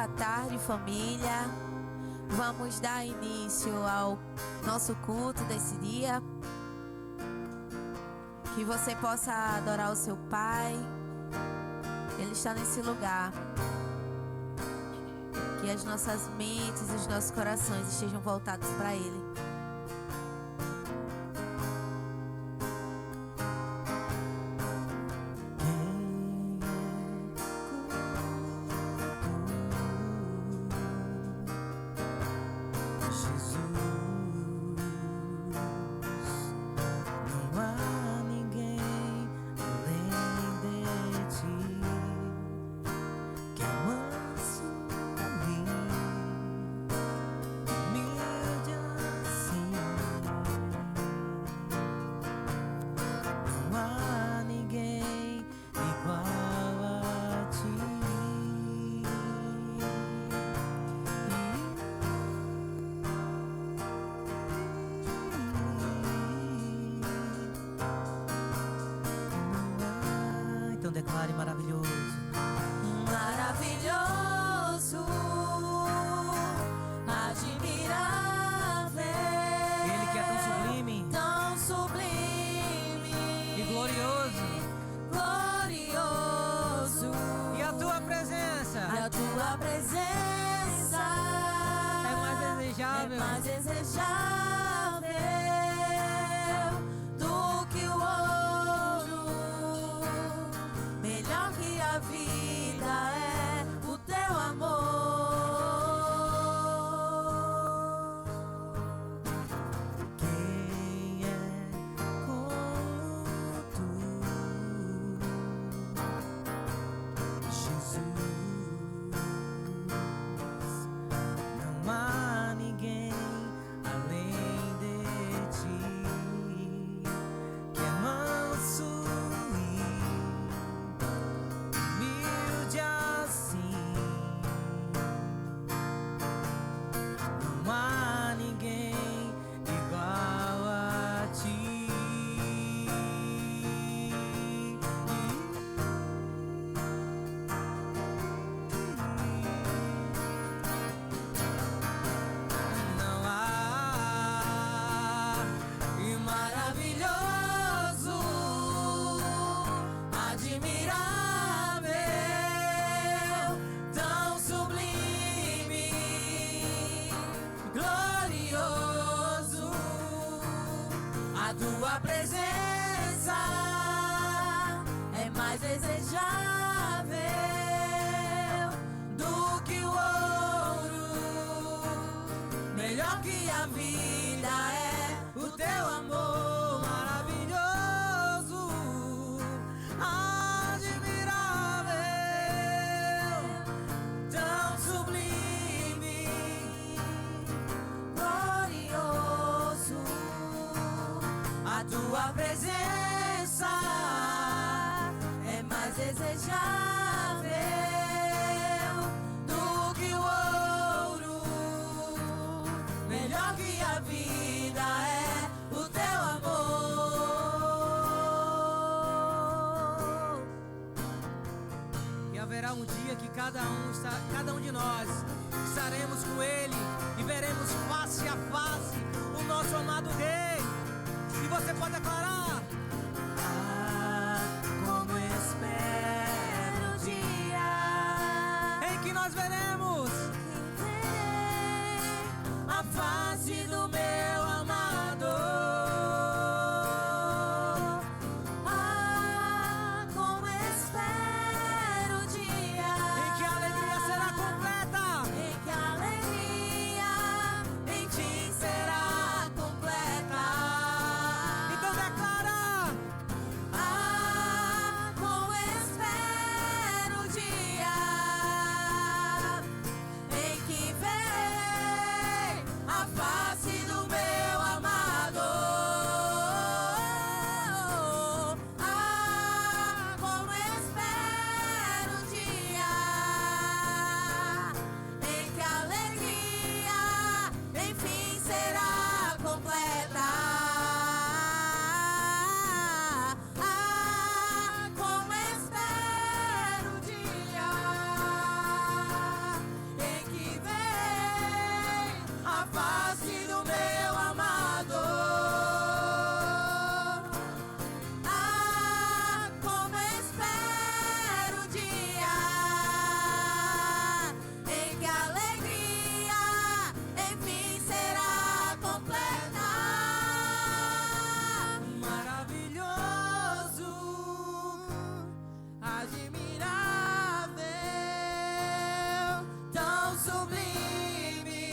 Boa tarde, família. Vamos dar início ao nosso culto desse dia. Que você possa adorar o seu Pai. Ele está nesse lugar. Que as nossas mentes e os nossos corações estejam voltados para Ele. Declare maravilhoso. Maravilhoso, admirável. Ele que é tão sublime e glorioso. Glorioso. E a tua presença é mais desejável. Do que o ouro. Melhor que a vida é o teu amor. Quem é como tu, Jesus? Não há ninguém além de ti, que é manso e humilde assim. Não há ninguém igual a ti. Não há. E Maravilhoso, admirável, tão sublime, glorioso. A tua presença é mais desejável do que o ouro. Melhor que a vida é o teu amor. maravilhoso, admirável, Tão sublime, glorioso. A tua presença é mais desejável do que o ouro. Melhor que a vida é o teu amor. E haverá um dia que cada um de nós estaremos com Ele e veremos face a face o nosso amado Rei. E você pode declarar: Como espero o dia em que nós veremos a face do meu amado. Como espero o dia em que a alegria será completa. em que a alegria em ti será completa. Então declara: Como espero o dia em que verei a face sublime,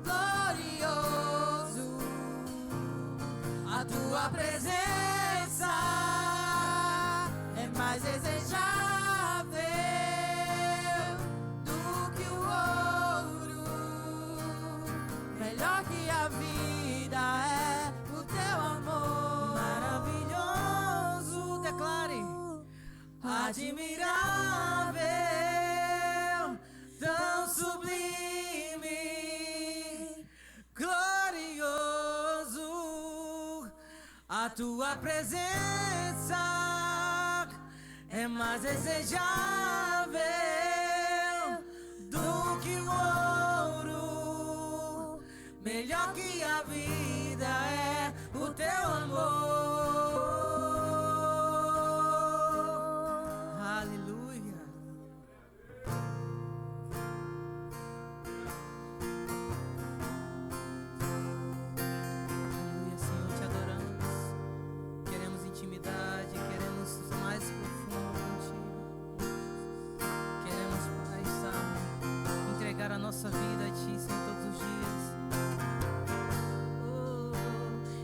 glorioso, a tua presença é mais desejável do que o ouro, melhor que a vida é o teu amor. Maravilhoso, declare. Admirável, tão sublime, glorioso, a tua presença é mais desejável do que o ouro, melhor que a vida é o teu amor. A nossa vida a Ti, Senhor, todos os dias.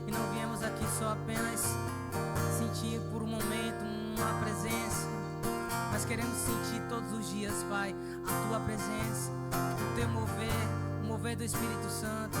E não viemos aqui só apenas sentir por um momento uma presença, mas queremos sentir todos os dias, Pai, a Tua presença, o Teu mover, o mover do Espírito Santo.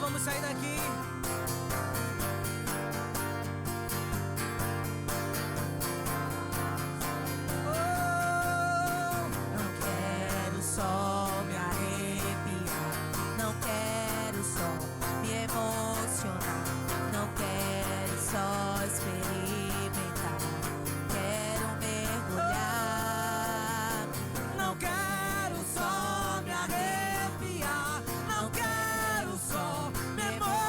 Vamos sair daqui. Não quero só me arrepiar, não quero só me emocionar, não quero só experimentar, quero mergulhar. Não quero só me arrepiar, não quero só me emocionar.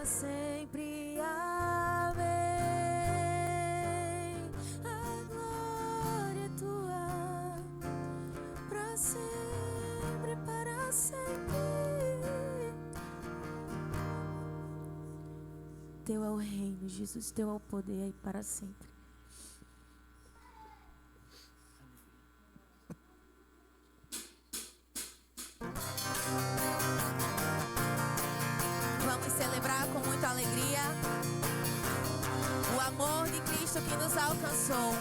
sempre. Amém. A glória é tua, para sempre, para sempre. Teu é o reino, Jesus, teu é o poder aí para sempre. Vamos celebrar com muita alegria o amor de Cristo que nos alcançou.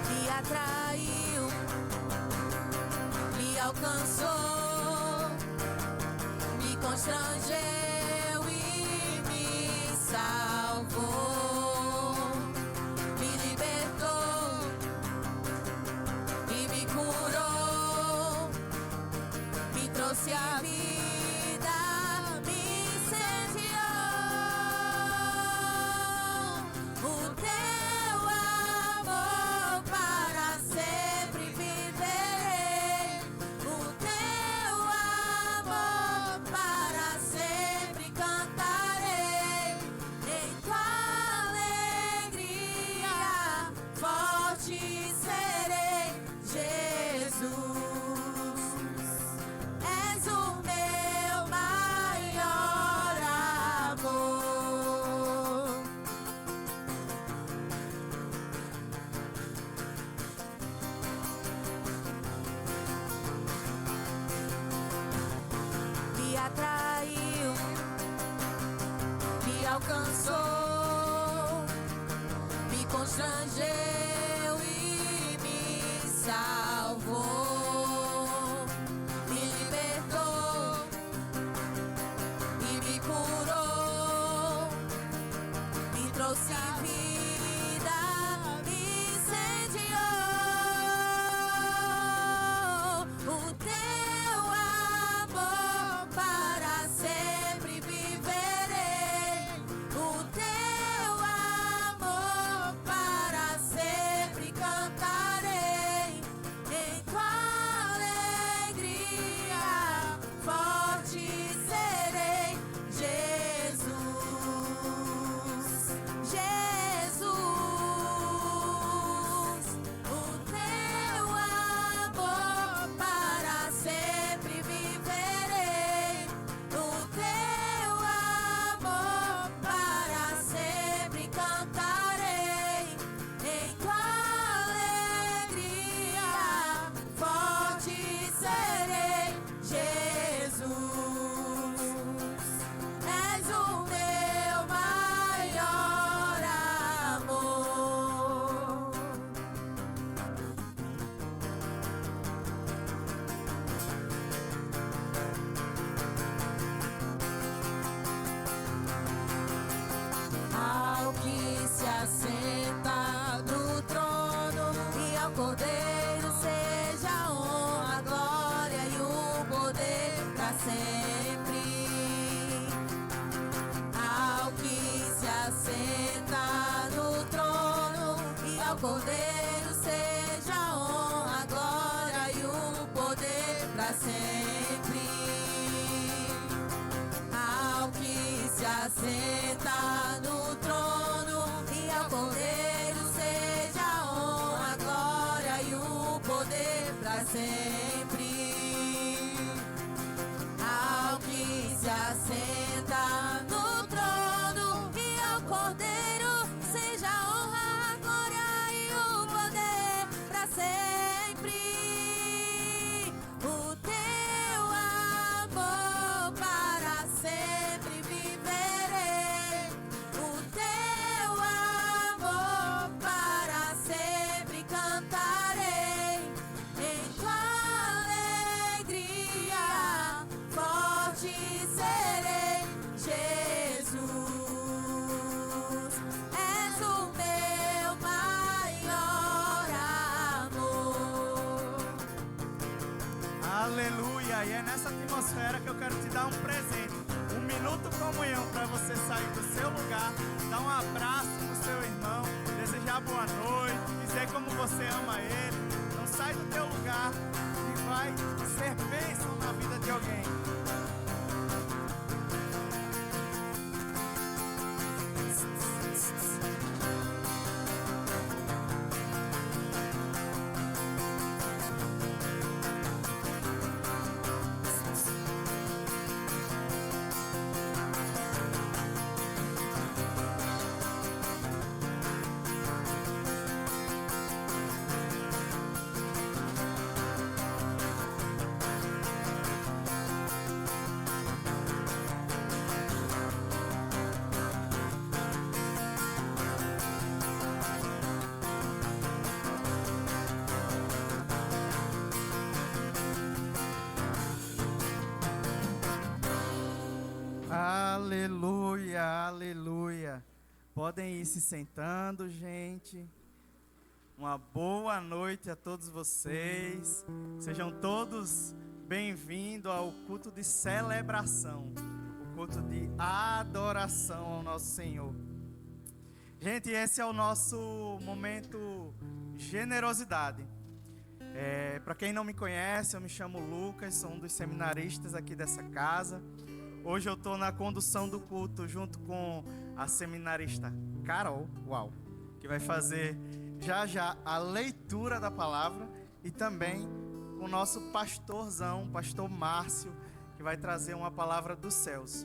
Me atraiu, me alcançou, me constrangeu e me salvou, me libertou e me curou, me trouxe a vida, me incendiou. O teu amor para sempre viverei, o teu amor para sempre cantarei, em tua alegria forte serei, Jesus. És o meu maior amor. Me atraiu, me alcançou, me constrangeu e me salvou, me libertou e me curou, me trouxe a vida, me incendiou. O teu amor para sempre viverei, o teu amor para sempre cantarei, em tua alegria forte serei, Jesus. Jesus, o teu amor para sempre viverei, o teu amor para sempre cantarei, em tua alegria forte serei, Jesus. És o meu maior amor. Ao que se assenta no trono e ao Cordeiro seja a honra, a glória e o poder para sempre. Ao que se assenta no trono e ao Cordeiro seja a honra, a glória e o poder para sempre. Ao que se assenta no trono e ao Cordeiro seja a honra, a glória e o poder para sempre. Ao que se assenta no trono e ao Cordeiro seja a honra, a glória e o poder para sempre. O teu amor para sempre viverei, o teu amor para sempre cantarei, em tua alegria forte serei, Jesus. És o meu maior amor. Aleluia! E é nessa atmosfera que eu quero te dar um presente. Um minuto comunhão para você sair do seu lugar, dar um abraço no seu irmão, desejar boa noite, dizer como você ama ele. sai do teu lugar e vai ser bênção na vida de alguém. Aleluia, aleluia. Podem ir se sentando, gente. Uma boa noite a todos vocês. Sejam todos bem-vindos ao culto de celebração, o culto de adoração ao nosso Senhor. Gente, esse é o nosso momento generosidade. Para quem não me conhece, eu me chamo Lucas, sou um dos seminaristas aqui dessa casa. Hoje eu estou na condução do culto junto com a seminarista Carol, que vai fazer já a leitura da palavra, e também com o nosso pastorzão, pastor Márcio, que vai trazer uma palavra dos céus.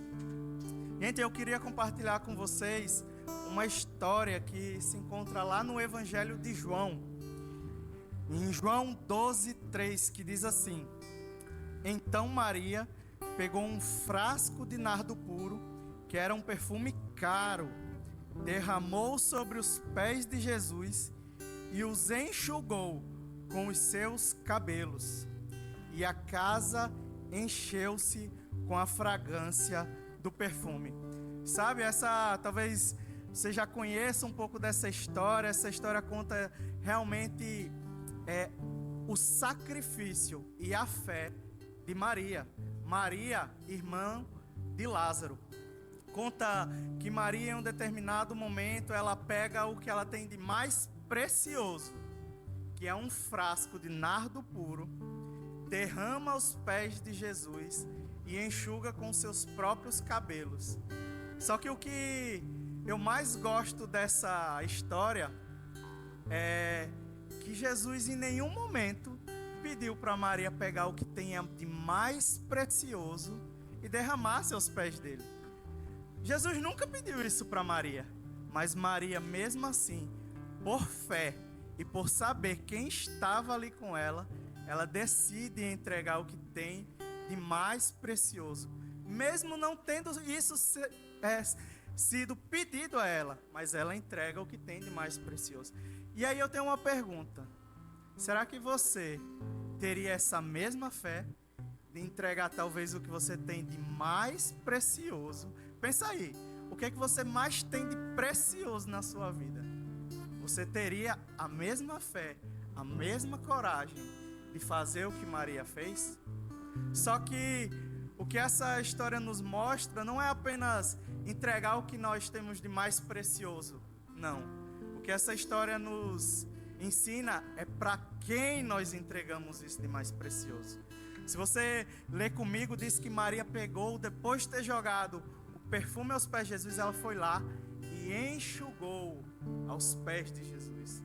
Gente, eu queria compartilhar com vocês uma história que se encontra lá no Evangelho de João, em João 12:3, que diz assim: Então Maria pegou um frasco de nardo puro, que era um perfume caro, derramou sobre os pés de Jesus e os enxugou com os seus cabelos. E a casa encheu-se com a fragrância do perfume. Sabe, talvez você já conheça um pouco dessa história. Essa história conta realmente o sacrifício e a fé de Maria. Maria, irmã de Lázaro. Conta que Maria, em um determinado momento, ela pega o que ela tem de mais precioso, que é um frasco de nardo puro, derrama aos pés de Jesus e enxuga com seus próprios cabelos. Só que o que eu mais gosto dessa história é que Jesus em nenhum momento pediu para Maria pegar o que tem de mais precioso e derramar seus pés dele. Jesus nunca pediu isso para Maria, mas Maria, mesmo assim, por fé e por saber quem estava ali com ela, ela decide entregar o que tem de mais precioso, mesmo não tendo isso sido pedido a ela, mas ela entrega o que tem de mais precioso. E aí eu tenho uma pergunta: será que você teria essa mesma fé de entregar talvez o que você tem de mais precioso? Pensa aí, o que é que você mais tem de precioso na sua vida? Você teria a mesma fé, a mesma coragem de fazer o que Maria fez? Só que o que essa história nos mostra não é apenas entregar o que nós temos de mais precioso, não. O que essa história nos ensina é para quem nós entregamos isso de mais precioso. Se você ler comigo, diz que Maria pegou, depois de ter jogado o perfume aos pés de Jesus, ela foi lá e enxugou aos pés de Jesus.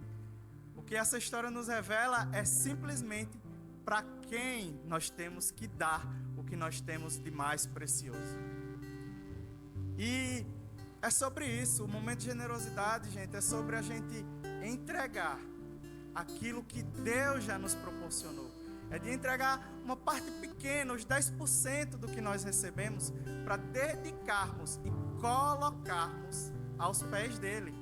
O que essa história nos revela é simplesmente para quem nós temos que dar o que nós temos de mais precioso. E é sobre isso. O momento de generosidade, gente, é sobre a gente entregar aquilo que Deus já nos proporcionou. É de entregar uma parte pequena, os 10% do que nós recebemos, para dedicarmos e colocarmos aos pés dele.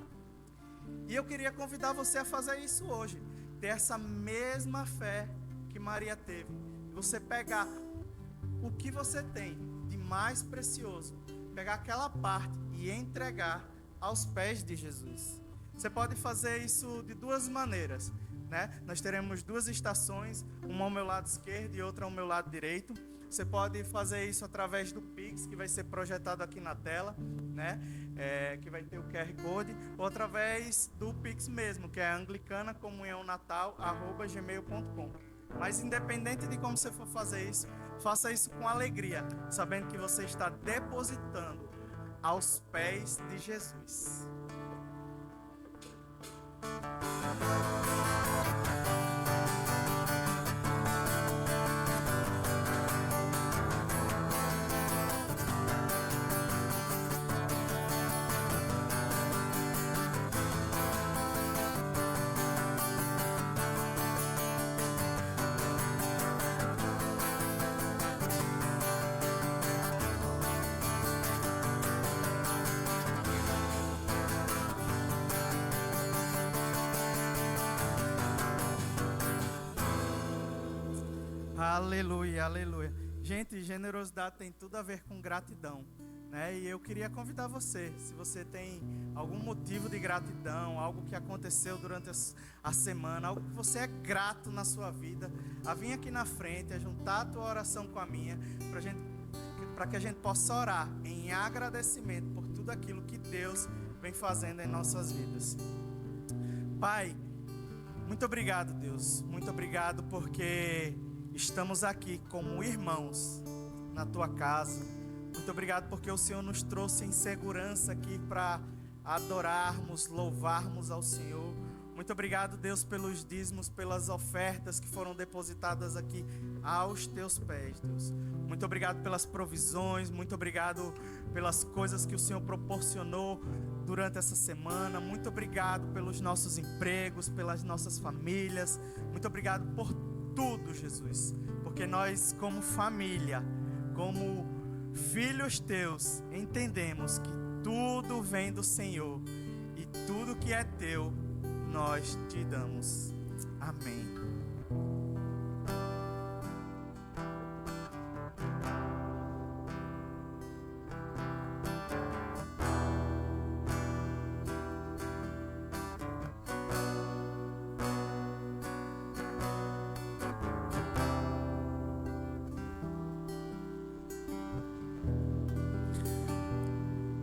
E eu queria convidar você a fazer isso hoje. Ter essa mesma fé que Maria teve. Você pegar o que você tem de mais precioso, pegar aquela parte e entregar aos pés de Jesus. Você pode fazer isso de duas maneiras, né? Nós teremos duas estações, uma ao meu lado esquerdo e outra ao meu lado direito. Você pode fazer isso através do Pix, que vai ser projetado aqui na tela, né? Que vai ter o QR Code, ou através do Pix mesmo, que é anglicanacomunhãonatal@gmail.com. Mas independente de como você for fazer isso, faça isso com alegria, sabendo que você está depositando aos pés de Jesus. Aleluia, aleluia. Gente, generosidade tem tudo a ver com gratidão, né? E eu queria convidar você, se você tem algum motivo de gratidão, algo que aconteceu durante a semana, algo que você é grato na sua vida, a vir aqui na frente, a juntar a tua oração com a minha, para que a gente possa orar em agradecimento por tudo aquilo que Deus vem fazendo em nossas vidas. Pai, muito obrigado, Deus. Muito obrigado porque estamos aqui como irmãos na tua casa. Muito obrigado porque o Senhor nos trouxe em segurança aqui para adorarmos, louvarmos ao Senhor. Muito obrigado, Deus, pelos dízimos, pelas ofertas que foram depositadas aqui aos teus pés, Deus. Muito obrigado pelas provisões, muito obrigado pelas coisas que o Senhor proporcionou durante essa semana. Muito obrigado pelos nossos empregos, pelas nossas famílias. Muito obrigado por tudo, Jesus, porque nós, como família, como filhos teus, entendemos que tudo vem do Senhor e tudo que é teu nós te damos. Amém.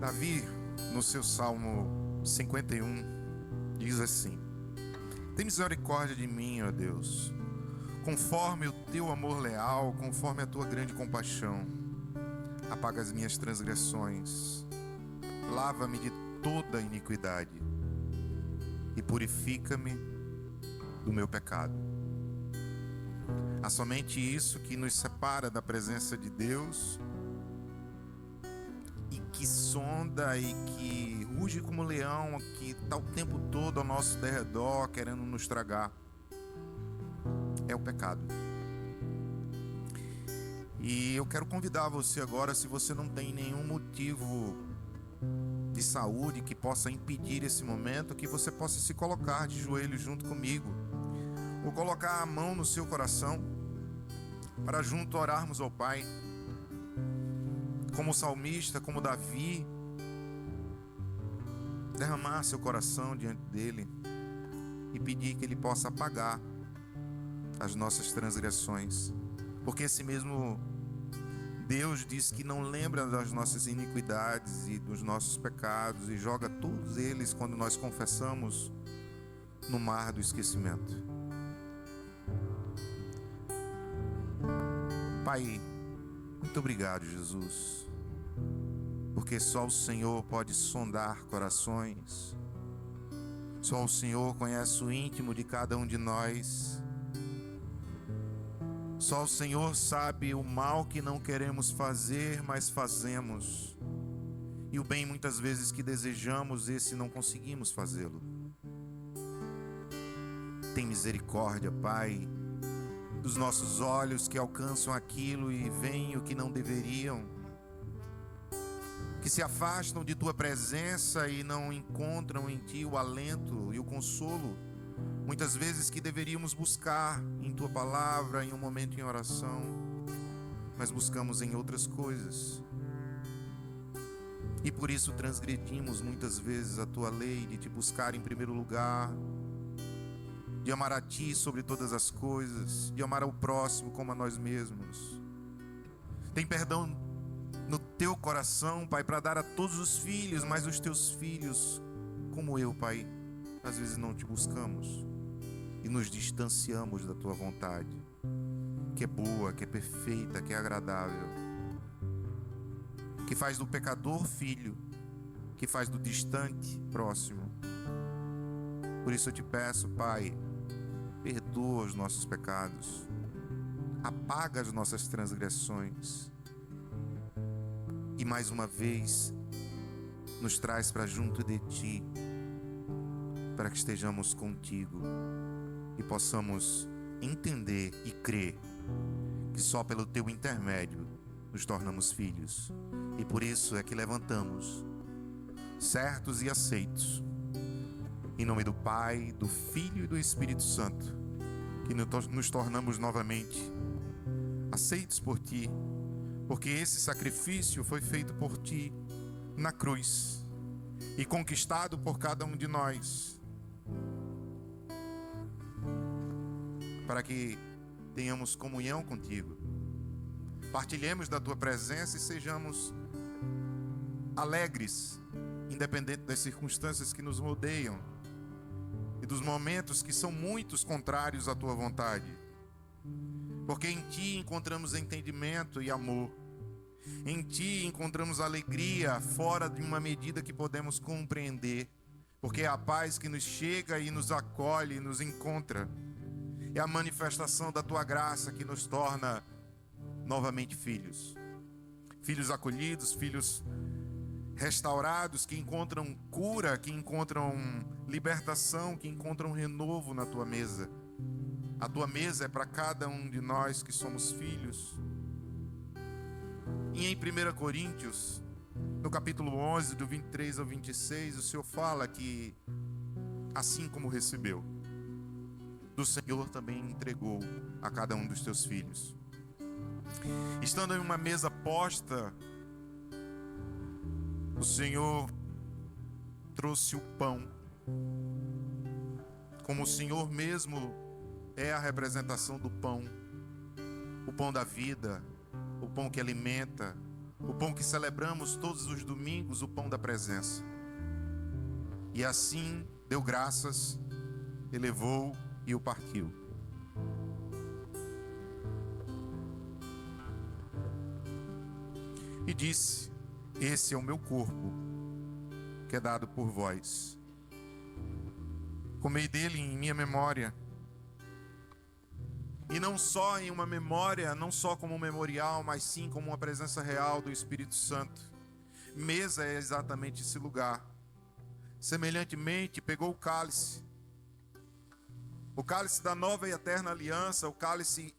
Davi, no seu Salmo 51, diz assim: tem misericórdia de mim, ó Deus, conforme o teu amor leal, conforme a tua grande compaixão. Apaga as minhas transgressões, lava-me de toda a iniquidade e purifica-me do meu pecado. Há somente isso que nos separa da presença de Deus, que sonda e que ruge como leão, que está o tempo todo ao nosso derredor querendo nos tragar, é o pecado. E eu quero convidar você agora, se você não tem nenhum motivo de saúde que possa impedir esse momento, que você possa se colocar de joelhos junto comigo, ou colocar a mão no seu coração para junto orarmos ao Pai, como salmista, como Davi, derramar seu coração diante dele e pedir que ele possa apagar as nossas transgressões, porque esse mesmo Deus diz que não lembra das nossas iniquidades e dos nossos pecados e joga todos eles, quando nós confessamos, no mar do esquecimento. Pai, muito obrigado, Jesus, porque só o Senhor pode sondar corações, só o Senhor conhece o íntimo de cada um de nós, só o Senhor sabe o mal que não queremos fazer, mas fazemos, e o bem muitas vezes que desejamos, esse não conseguimos fazê-lo. Tem misericórdia, Pai, dos nossos olhos que alcançam aquilo e veem o que não deveriam, que se afastam de Tua presença e não encontram em Ti o alento e o consolo, muitas vezes que deveríamos buscar em Tua palavra, em um momento em oração, mas buscamos em outras coisas, e por isso transgredimos muitas vezes a Tua lei de Te buscar em primeiro lugar, de amar a Ti sobre todas as coisas, de amar ao próximo como a nós mesmos. Tem perdão no teu coração, Pai, para dar a todos os filhos, mas os teus filhos, como eu, Pai, às vezes não te buscamos e nos distanciamos da tua vontade, que é boa, que é perfeita, que é agradável, que faz do pecador filho, que faz do distante próximo. Por isso eu te peço, Pai, perdoa os nossos pecados, apaga as nossas transgressões e mais uma vez nos traz para junto de Ti, para que estejamos contigo e possamos entender e crer que só pelo Teu intermédio nos tornamos filhos. E por isso é que levantamos, certos e aceitos, em nome do Pai, do Filho e do Espírito Santo, que nos tornamos novamente aceitos por Ti, porque esse sacrifício foi feito por Ti na cruz e conquistado por cada um de nós, para que tenhamos comunhão contigo, partilhemos da Tua presença e sejamos alegres, independente das circunstâncias que nos rodeiam e dos momentos que são muitos contrários à Tua vontade, porque em Ti encontramos entendimento e amor, em Ti encontramos alegria fora de uma medida que podemos compreender, porque é a paz que nos chega e nos acolhe e nos encontra, é a manifestação da Tua graça que nos torna novamente filhos, filhos acolhidos, filhos restaurados, que encontram cura, que encontram libertação, que encontram renovo na Tua mesa. A Tua mesa é para cada um de nós que somos filhos. E em 1 Coríntios, no capítulo 11, do 23 ao 26, o Senhor fala que assim como recebeu, do Senhor também entregou a cada um dos Teus filhos. Estando em uma mesa posta, o Senhor trouxe o pão, como o Senhor mesmo é a representação do pão, o pão da vida, o pão que alimenta, o pão que celebramos todos os domingos, o pão da presença. E assim deu graças, elevou e o partiu. E disse: esse é o meu corpo, que é dado por vós. Comei dele em minha memória. E não só em uma memória, não só como um memorial, mas sim como uma presença real do Espírito Santo. Mesa é exatamente esse lugar. Semelhantemente, pegou o cálice da nova e eterna aliança, o cálice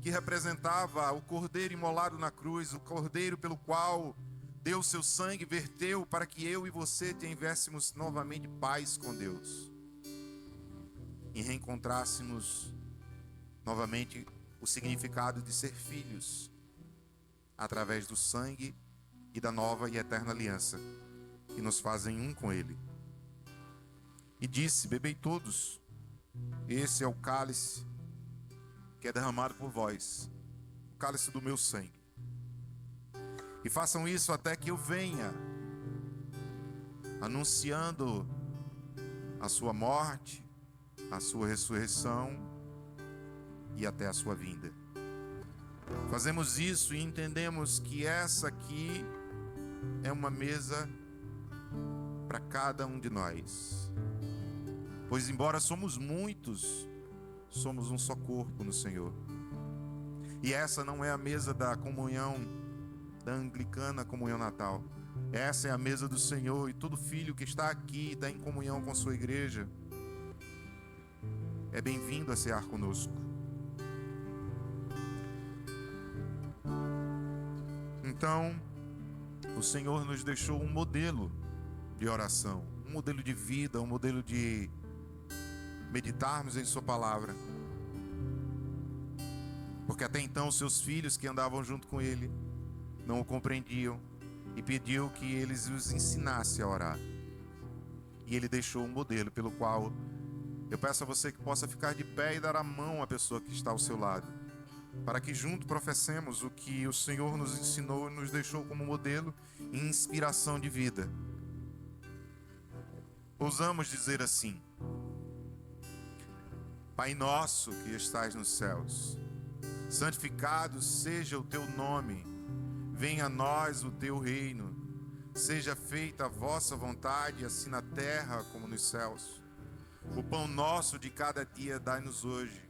que representava o cordeiro imolado na cruz, o cordeiro pelo qual Deus seu sangue verteu para que eu e você tivéssemos novamente paz com Deus e reencontrássemos novamente o significado de ser filhos através do sangue e da nova e eterna aliança que nos fazem um com Ele. E disse: bebei todos, esse é o cálice que é derramado por vós, o cálice do meu sangue. E façam isso até que eu venha, anunciando a sua morte, a sua ressurreição e até a sua vinda. Fazemos isso e entendemos que essa aqui é uma mesa para cada um de nós. Pois embora somos muitos, somos um só corpo no Senhor. E essa não é a mesa da comunhão, da anglicana comunhão natal. Essa é a mesa do Senhor, e todo filho que está aqui, está em comunhão com sua igreja, é bem-vindo a cear conosco. Então, o Senhor nos deixou um modelo de oração, um modelo de vida, um modelo de meditarmos em sua palavra. Porque até então os seus filhos que andavam junto com ele não o compreendiam, e pediu que eles os ensinassem a orar. E ele deixou um modelo pelo qual eu peço a você que possa ficar de pé e dar a mão à pessoa que está ao seu lado. para que junto professemos o que o Senhor nos ensinou e nos deixou como modelo e inspiração de vida. Ousamos dizer assim: Pai nosso que estais nos céus, santificado seja o teu nome, venha a nós o teu reino, seja feita a vossa vontade, assim na terra como nos céus. O pão nosso de cada dia dai-nos hoje.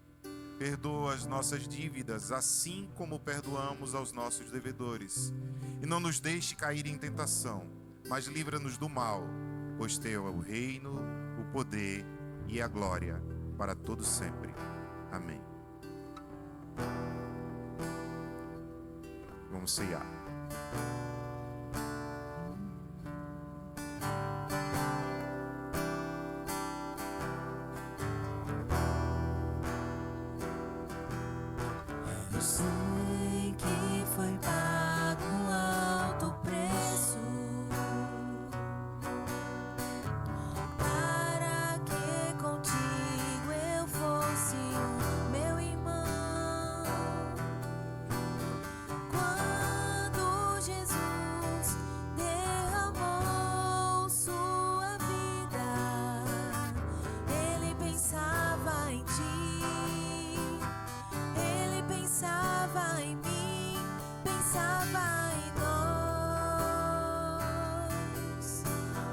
Perdoa as nossas dívidas, assim como perdoamos aos nossos devedores. E não nos deixe cair em tentação, mas livra-nos do mal, pois teu é o reino, o poder e a glória para todo sempre. Amém. Vamos ceiar. Eu sei que foi pago um alto preço para que contigo eu fosse meu irmão. Quando Jesus derramou sua vida, ele pensava em ti. Ele pensava em mim, pensava em nós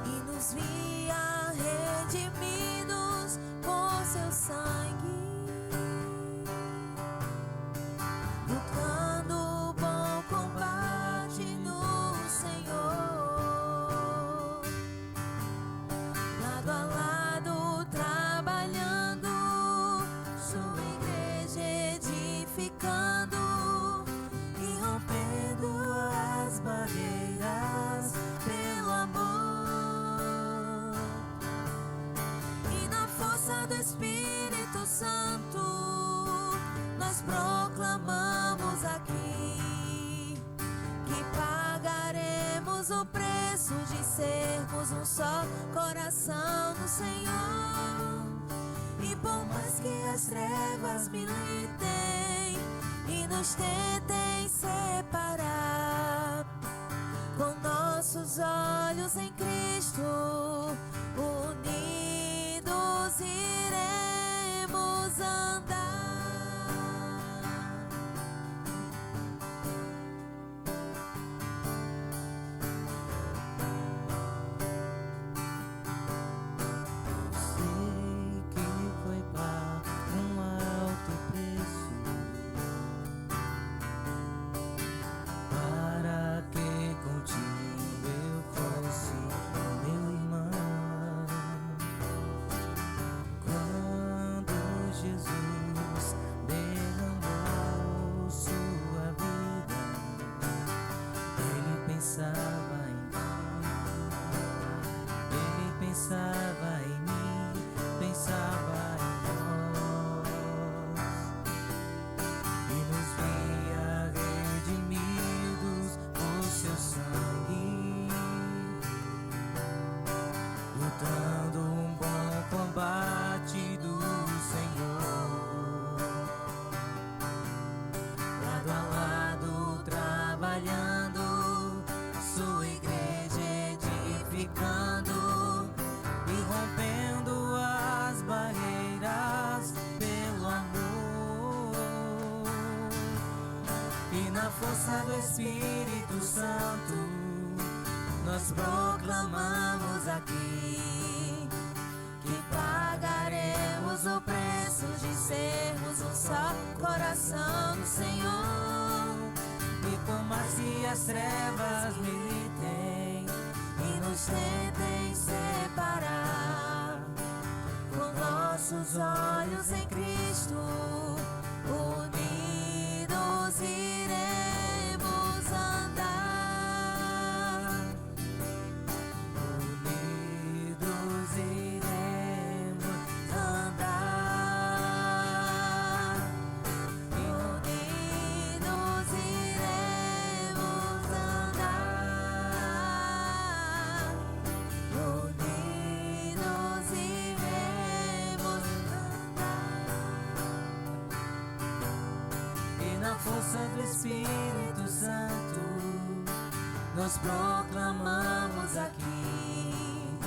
e nos via redimidos por seu sangue, lutando o bom combate no Senhor, lado a lado trabalhando, sua igreja edificando e rompendo as barreiras pelo amor. E na força do Espírito Santo nós proclamamos aqui que pagaremos o preço de sermos um só coração no Senhor. E por mais que as trevas militem e nos tentem separar, com nossos olhos em Cristo, unidos iremos andar. Sei que foi pago um alto preço para que contigo eu fosse meu irmão. Quando Jesus derramou sua vida, ele pensava em mim, ele pensava em mim, pensava em nós e nos via redimidos por seu sangue, lutando um bom combate do Senhor, lado a lado trabalhando, sua igreja edificando e rompendo as barreiras pelo amor. E na força do Espírito Santo nós proclamamos aqui que pagaremos o preço de sermos um só coração no Senhor. E por mais que as trevas militem e nos tentem separar, com nossos olhos em Cristo, unidos iremos andar. Unidos iremos andar. Unidos iremos andar. Unidos iremos andar. Espírito Santo, nós proclamamos aqui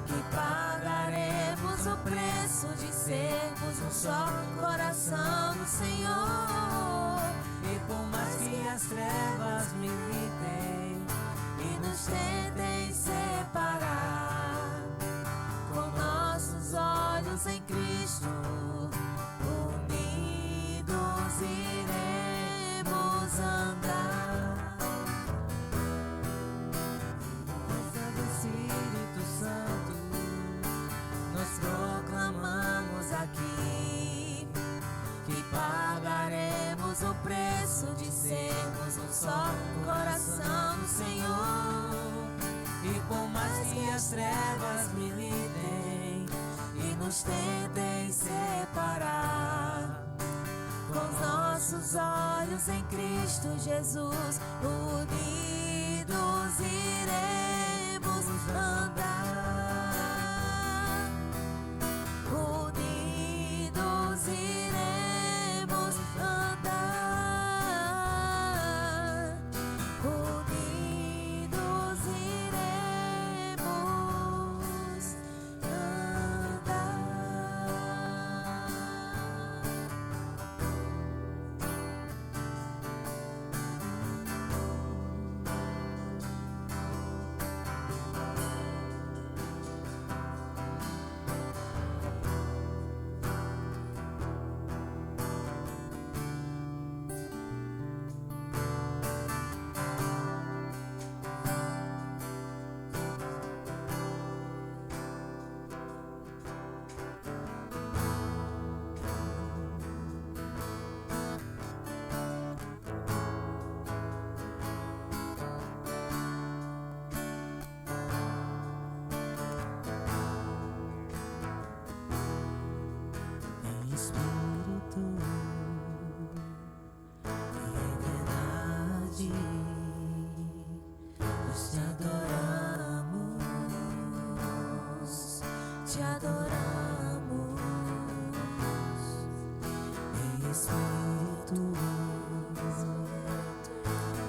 que pagaremos o preço de sermos um só coração do Senhor. E por mais que as trevas militem e nos tentem separar, com nossos olhos em Cristo, unidos iremos andar. Santo Espírito Santo, nós proclamamos aqui que pagaremos o preço de sermos um só coração do Senhor. E por mais que as trevas militem e nos tentem separar, com os nossos olhos em Cristo Jesus, unidos iremos andar. Unidos iremos andar. Unidos iremos andar. Em espírito e em verdade, nós te adoramos, te adoramos. Em espírito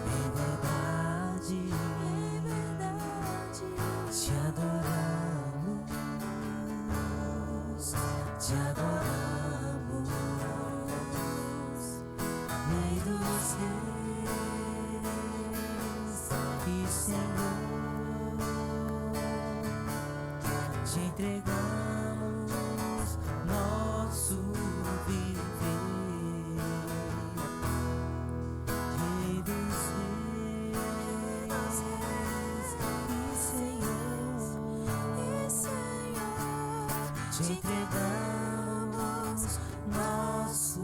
e em verdade, te adoramos, te adoramos. Rei dos reis e Senhor, te entregamos nosso viver. Rei dos reis e Senhor, te entregamos nosso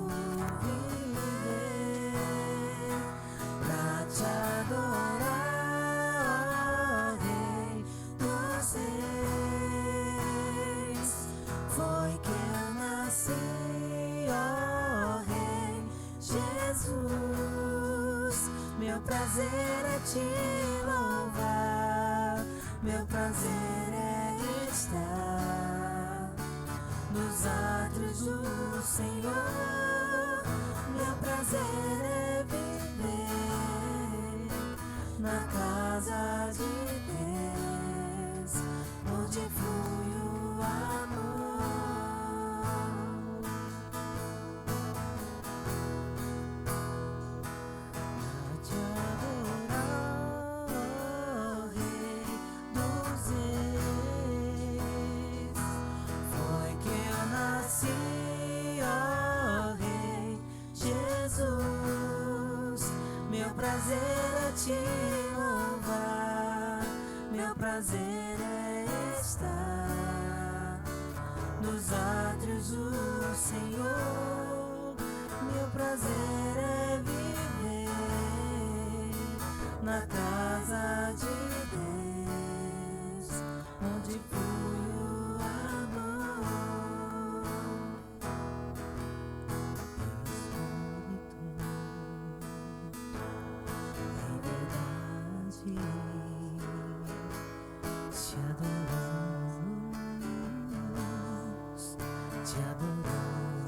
viver pra te adorar, Rei dos reis. Foi que eu nasci, ó Rei Jesus. Meu prazer é te louvar, meu prazer é estar nos átrios do Senhor. Meu prazer é viver na casa de Deus, onde flui o amor. Pra te adorar, Rei dos reis. Foi que eu nasci, ó Rei Jesus. Meu prazer é te louvar, meu prazer é estar nos átrios do Senhor. Meu prazer é viver na casa de Deus, onde flui o amor. Em verdade, te adoramos, te adoramos.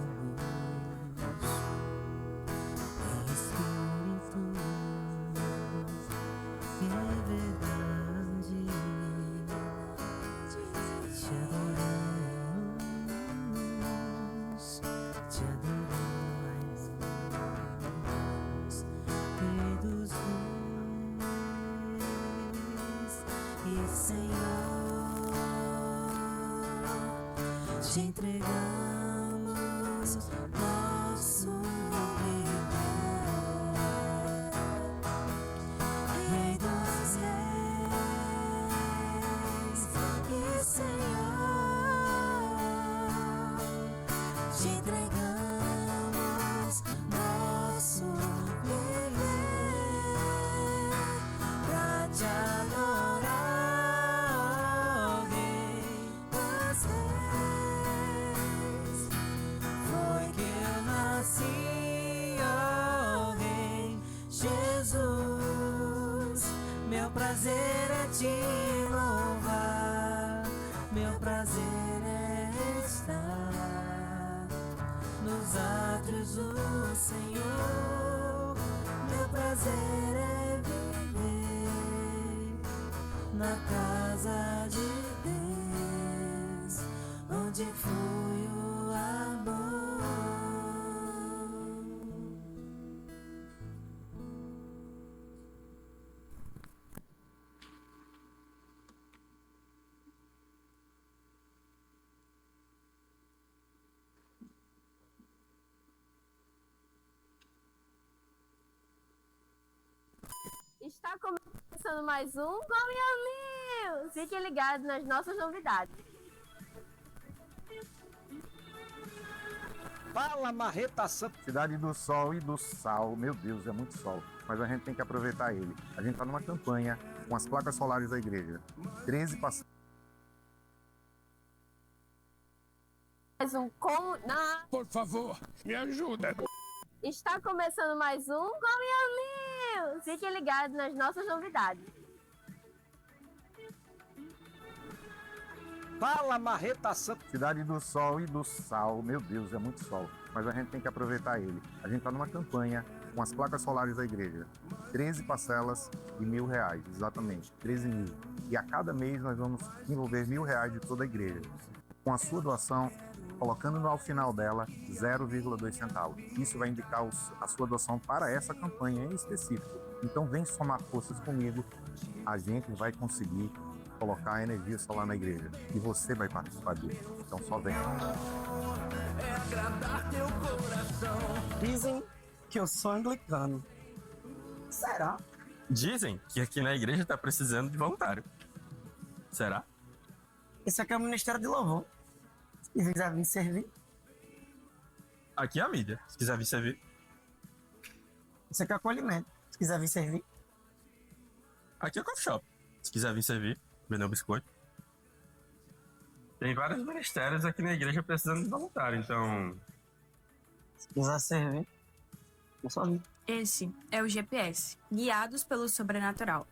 Em espírito Te adoramos, te adoramos, queridos reis e Senhor, te entregamos nosso Rei dos Reis e Senhor, te entregamos nosso viver pra te adorar, Rei dos Reis. Foi que eu nasci, ó Rei Jesus. Meu prazer é te louvar, meu prazer é estar nos átrios do Senhor. Meu prazer é viver na casa de Deus, onde flui o amor. Está começando mais um Comunhão News. Fiquem ligados nas nossas novidades. Fala, Marreta Santa. Cidade do Sol e do Sal. Meu Deus, é muito sol. Mas a gente tem que aproveitar ele. A gente tá numa campanha com as placas solares da igreja. 13 passagens. Mais um Comunhão. Por favor, me ajuda. Está começando mais um Comunhão News. Fiquem ligados nas nossas novidades. Fala, Marreta Santa. Cidade do Sol e do Sal. Meu Deus, é muito sol. Mas a gente tem que aproveitar ele. A gente tá numa campanha com as placas solares da igreja. 13 parcelas de R$1.000, exatamente, 13 mil. E a cada mês nós vamos envolver R$1.000 de toda a igreja. Com a sua doação, colocando ao final dela 0,2 centavos. Isso vai indicar a sua doação para essa campanha em específico. Então vem somar forças comigo, a gente vai conseguir colocar a energia solar na igreja. E você vai participar disso. Então só vem. Dizem que eu sou anglicano. Será? Dizem que aqui na igreja tá precisando de voluntário. Será? Esse aqui é o Ministério de Louvor. Se quiser vir servir. Aqui é a mídia, se quiser vir servir. Esse aqui é o acolhimento. Se quiser vir servir. Aqui é o coffee shop, se quiser vir servir, vender um biscoito. Tem vários ministérios aqui na igreja precisando de voluntário, então... Se quiser servir, é só vir. Esse é o GPS, Guiados pelo Sobrenatural.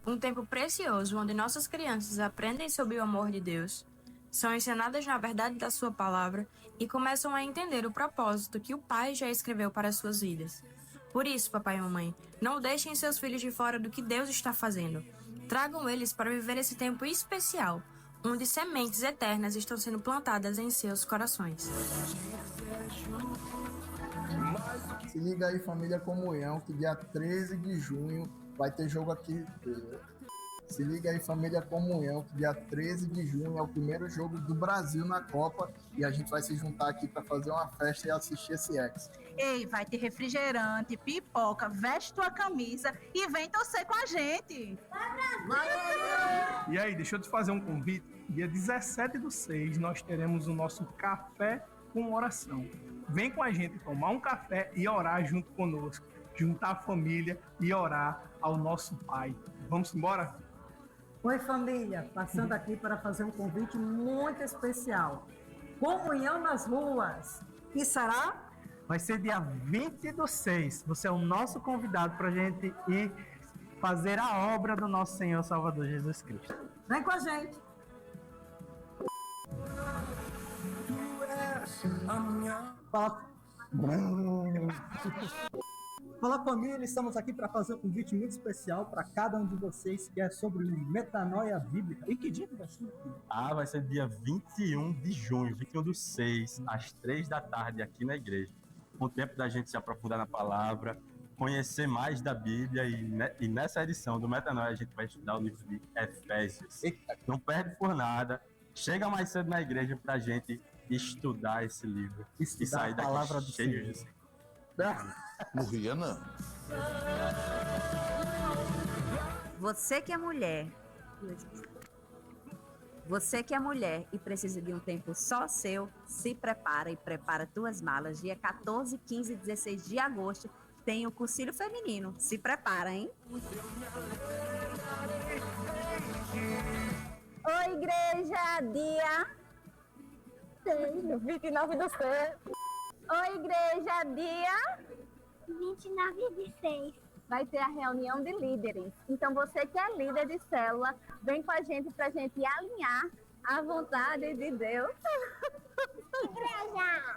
Um tempo precioso onde nossas crianças aprendem sobre o amor de Deus, são ensinadas na verdade da sua palavra e começam a entender o propósito que o Pai já escreveu para suas vidas. Por isso, papai e mamãe, não deixem seus filhos de fora do que Deus está fazendo. Tragam eles para viver esse tempo especial, onde sementes eternas estão sendo plantadas em seus corações. Se liga aí, família Comunhão, que dia 13 de junho vai ter jogo aqui. Se liga aí, família Comunhão, que dia 13 de junho é o primeiro jogo do Brasil na Copa e a gente vai se juntar aqui para fazer uma festa e assistir esse ex. Ei, vai ter refrigerante, pipoca, veste tua camisa e vem torcer com a gente. E aí, deixa eu te fazer um convite. Dia 17/6 nós teremos o nosso café com oração. Vem com a gente tomar um café e orar junto conosco. Juntar a família e orar ao nosso Pai. Vamos embora? Oi, família. Passando aqui para fazer um convite muito especial. Comunhão nas ruas. E será? Vai ser dia 20/6. Você é o nosso convidado para a gente ir fazer a obra do nosso Senhor Salvador Jesus Cristo. Vem com a gente. Fala família, estamos aqui para fazer um convite muito especial para cada um de vocês, que é sobre metanoia bíblica. E que dia que vai ser? Vai ser dia 21 de junho, 21/6, às 3 da tarde, aqui na igreja. Com o tempo da gente se aprofundar na palavra, conhecer mais da Bíblia e nessa edição do Metanoia a gente vai estudar o livro de Efésios. Não perde por nada, chega mais cedo na igreja pra gente estudar esse livro e sair a palavra daqui do cheio Senhor. de Senhor. Morria não. Você que é mulher, e precisa de um tempo só seu, se prepara e prepara tuas malas. Dia 14, 15 e 16 de agosto tem o Cursilho Feminino. Se prepara, hein? Oi, igreja, dia 29 do 6. Oi, igreja, dia 29 de 6. Vai ter a reunião de líderes. Então, você que é líder de célula, vem com a gente pra gente alinhar a vontade de Deus. Igreja!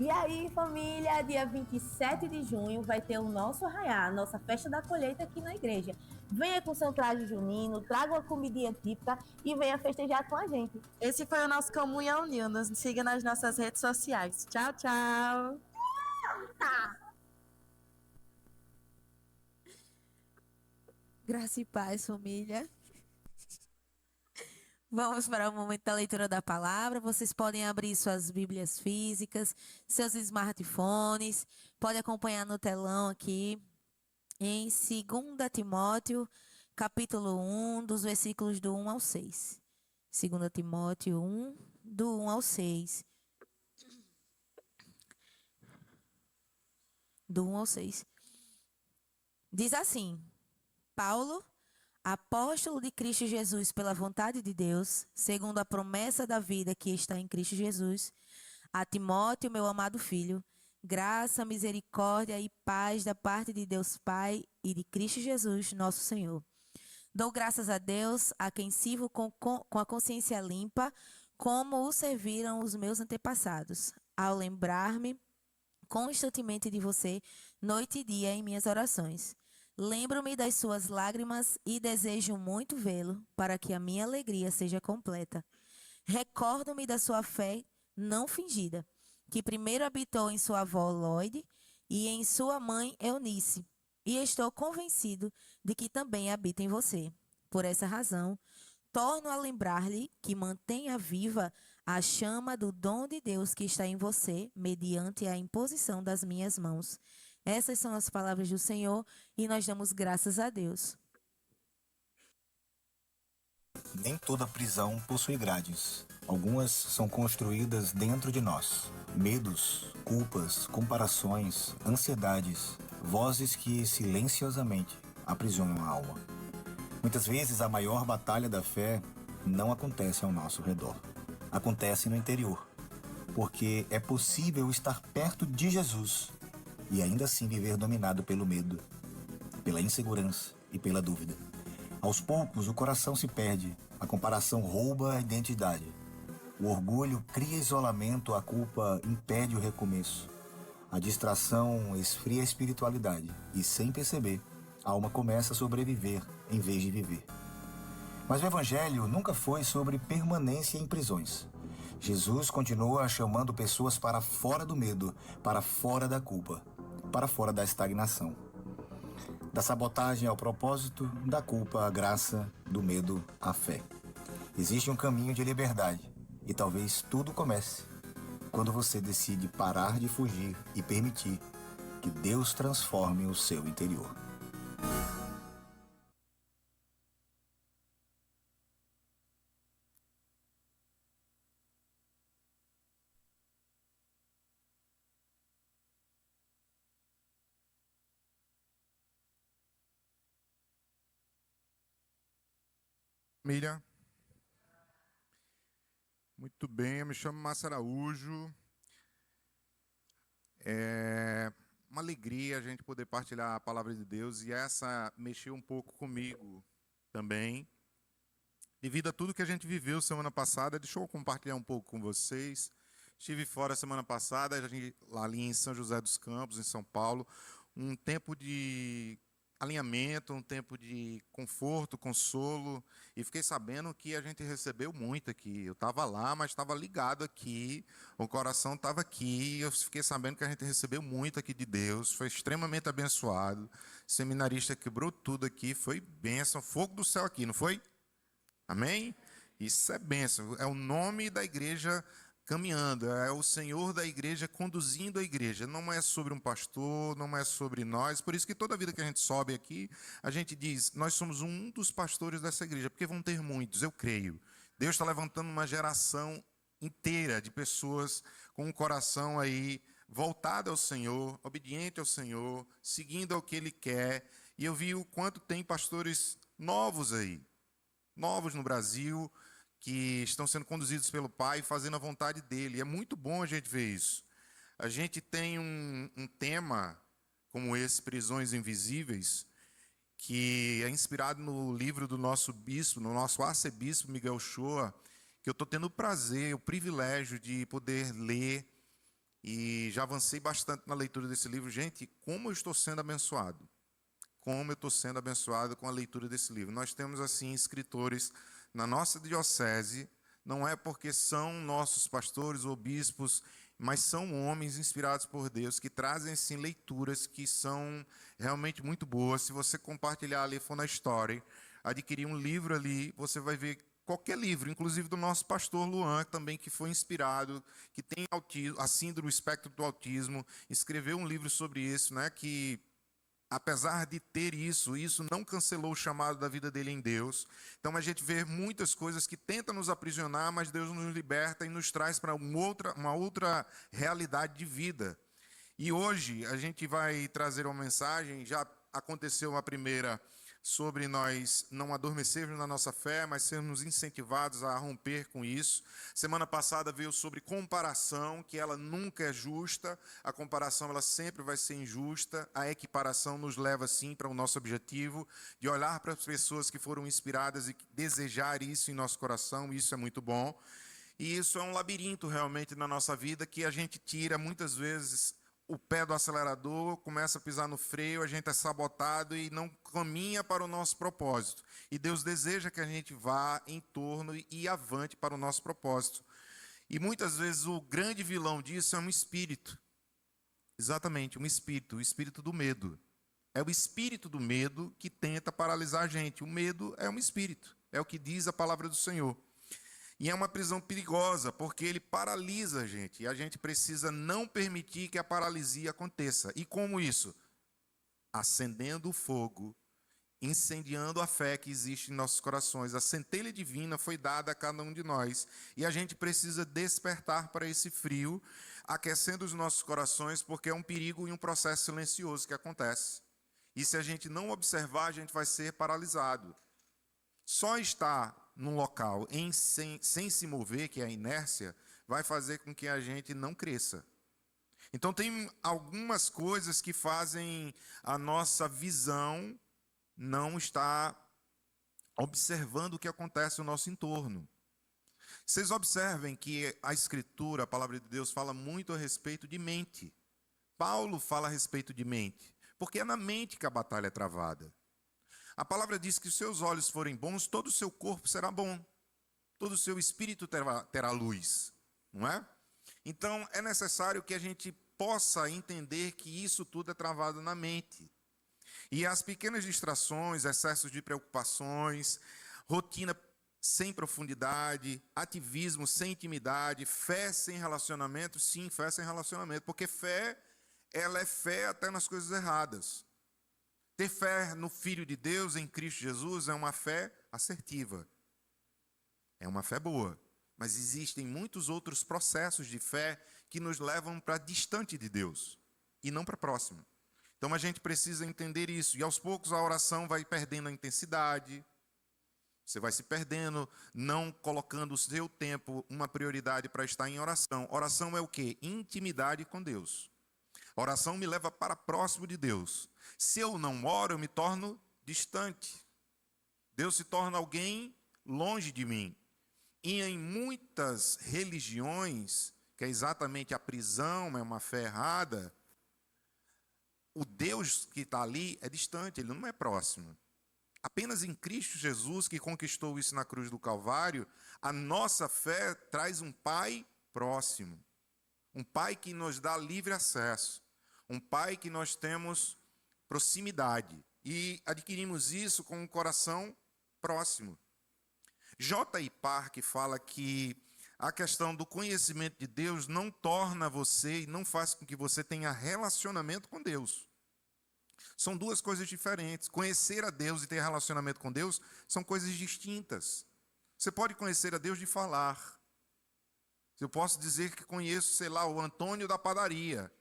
E aí, família, dia 27 de junho vai ter o nosso arraiá, a nossa festa da colheita aqui na igreja. Venha com seu traje junino, traga uma comidinha típica e venha festejar com a gente. Esse foi o nosso Comunhão New. Nos siga nas nossas redes sociais. Tchau, tchau! Graça e paz, família. Vamos para o momento da leitura da palavra. Vocês podem abrir suas Bíblias físicas, seus smartphones, pode acompanhar no telão aqui em 2 Timóteo, capítulo 1, dos versículos do 1 ao 6. 2 Timóteo 1, do 1 ao 6. Do 1 ao 6. Diz assim: Paulo, apóstolo de Cristo Jesus pela vontade de Deus, segundo a promessa da vida que está em Cristo Jesus, a Timóteo, meu amado filho, graça, misericórdia e paz da parte de Deus Pai e de Cristo Jesus, nosso Senhor. Dou graças a Deus, a quem sirvo com a consciência limpa, como o serviram os meus antepassados, ao lembrar-me constantemente de você, noite e dia em minhas orações. Lembro-me das suas lágrimas e desejo muito vê-lo, para que a minha alegria seja completa. Recordo-me da sua fé não fingida, que primeiro habitou em sua avó Lloyd e em sua mãe Eunice, e estou convencido de que também habita em você. Por essa razão, torno a lembrar-lhe que mantenha viva a chama do dom de Deus que está em você, mediante a imposição das minhas mãos. Essas são as palavras do Senhor e nós damos graças a Deus. Nem toda prisão possui grades. Algumas são construídas dentro de nós. Medos, culpas, comparações, ansiedades, vozes que silenciosamente aprisionam a alma. Muitas vezes a maior batalha da fé não acontece ao nosso redor. Acontece no interior. Porque é possível estar perto de Jesus e ainda assim viver dominado pelo medo, pela insegurança e pela dúvida. Aos poucos, o coração se perde, a comparação rouba a identidade. O orgulho cria isolamento, a culpa impede o recomeço. A distração esfria a espiritualidade e, sem perceber, a alma começa a sobreviver em vez de viver. Mas o Evangelho nunca foi sobre permanência em prisões. Jesus continua chamando pessoas para fora do medo, para fora da culpa, para fora da estagnação. Da sabotagem ao propósito, da culpa à graça, do medo à fé. Existe um caminho de liberdade e talvez tudo comece quando você decide parar de fugir e permitir que Deus transforme o seu interior. Família. Muito bem, eu me chamo Márcio Araújo. uma alegria a gente poder partilhar a palavra de Deus, e essa mexeu um pouco comigo também. Devido a tudo que a gente viveu semana passada, deixa eu compartilhar um pouco com vocês. Estive fora semana passada, ali em São José dos Campos, em São Paulo, um tempo de alinhamento, um tempo de conforto, consolo, e fiquei sabendo que a gente recebeu muito aqui. Eu estava lá, mas estava ligado aqui, o coração estava aqui, e eu fiquei sabendo que a gente recebeu muito aqui de Deus, foi extremamente abençoado. O seminarista quebrou tudo aqui, foi bênção, fogo do céu aqui, não foi? Amém? Isso é bênção, é o nome da igreja caminhando, é o Senhor da igreja conduzindo a igreja. Não é sobre um pastor, não é sobre nós. Por isso que toda vida que a gente sobe aqui, a gente diz, nós somos um dos pastores dessa igreja, porque vão ter muitos, eu creio. Deus está levantando uma geração inteira de pessoas com um coração aí voltado ao Senhor, obediente ao Senhor, seguindo ao que Ele quer. E eu vi o quanto tem pastores novos aí, novos no Brasil, que estão sendo conduzidos pelo Pai, fazendo a vontade dEle. É muito bom a gente ver isso. A gente tem um tema como esse, Prisões Invisíveis, que é inspirado no livro do nosso bispo, no nosso arcebispo Miguel Shoa, que eu estou tendo o prazer, o privilégio de poder ler, e já avancei bastante na leitura desse livro. Gente, como eu estou sendo abençoado. Como eu estou sendo abençoado com a leitura desse livro. Nós temos, assim, escritores na nossa diocese, não é porque são nossos pastores ou bispos, mas são homens inspirados por Deus, que trazem, sim, leituras que são realmente muito boas. Se você compartilhar ali, for na Story, adquirir um livro ali, você vai ver qualquer livro, inclusive do nosso pastor Luan, também, que foi inspirado, que tem autismo, a síndrome, o espectro do autismo, escreveu um livro sobre isso, né, que apesar de ter isso não cancelou o chamado da vida dele em Deus. Então a gente vê muitas coisas que tentam nos aprisionar, mas Deus nos liberta e nos traz para uma outra realidade de vida. E hoje a gente vai trazer uma mensagem, já aconteceu uma primeira, sobre nós não adormecermos na nossa fé, mas sermos incentivados a romper com isso. Semana passada veio sobre comparação, que ela nunca é justa, a comparação ela sempre vai ser injusta, a equiparação nos leva sim para o nosso objetivo, de olhar para as pessoas que foram inspiradas e desejar isso em nosso coração, isso é muito bom. E isso é um labirinto realmente na nossa vida, que a gente tira muitas vezes o pé do acelerador, começa a pisar no freio, a gente é sabotado e não caminha para o nosso propósito. E Deus deseja que a gente vá em torno e avante para o nosso propósito. E muitas vezes o grande vilão disso é um espírito. Exatamente, um espírito, o espírito do medo. É o espírito do medo que tenta paralisar a gente. O medo é um espírito, é o que diz a palavra do Senhor. E é uma prisão perigosa, porque ele paralisa a gente. E a gente precisa não permitir que a paralisia aconteça. E como isso? Acendendo o fogo, incendiando a fé que existe em nossos corações. A centelha divina foi dada a cada um de nós. E a gente precisa despertar para esse frio, aquecendo os nossos corações, porque é um perigo e um processo silencioso que acontece. E se a gente não observar, a gente vai ser paralisado. Só estar num local sem se mover, que é a inércia, vai fazer com que a gente não cresça. Então tem algumas coisas que fazem a nossa visão não estar observando o que acontece no nosso entorno. Vocês observem que a Escritura, a palavra de Deus, fala muito a respeito de mente. Paulo fala a respeito de mente, porque é na mente que a batalha é travada. A palavra diz que se os seus olhos forem bons, todo o seu corpo será bom. Todo o seu espírito terá luz, não é? Então, é necessário que a gente possa entender que isso tudo é travado na mente. E as pequenas distrações, excessos de preocupações, rotina sem profundidade, ativismo sem intimidade, fé sem relacionamento, sim, fé sem relacionamento, porque fé, ela é fé até nas coisas erradas. Ter fé no Filho de Deus, em Cristo Jesus, é uma fé assertiva. É uma fé boa. Mas existem muitos outros processos de fé que nos levam para distante de Deus e não para próximo. Então a gente precisa entender isso. E aos poucos a oração vai perdendo a intensidade. Você vai se perdendo, não colocando o seu tempo uma prioridade para estar em oração. Oração é o quê? Intimidade com Deus. A oração me leva para próximo de Deus. Se eu não oro, eu me torno distante. Deus se torna alguém longe de mim. E em muitas religiões, que é exatamente a prisão, é uma fé errada, o Deus que está ali é distante, ele não é próximo. Apenas em Cristo Jesus, que conquistou isso na cruz do Calvário, a nossa fé traz um Pai próximo. Um Pai que nos dá livre acesso. Um Pai que nós temos proximidade. E adquirimos isso com um coração próximo. J.I. Park fala que a questão do conhecimento de Deus não torna você e não faz com que você tenha relacionamento com Deus. São duas coisas diferentes. Conhecer a Deus e ter relacionamento com Deus são coisas distintas. Você pode conhecer a Deus de falar. Eu posso dizer que conheço, sei lá, o Antônio da padaria,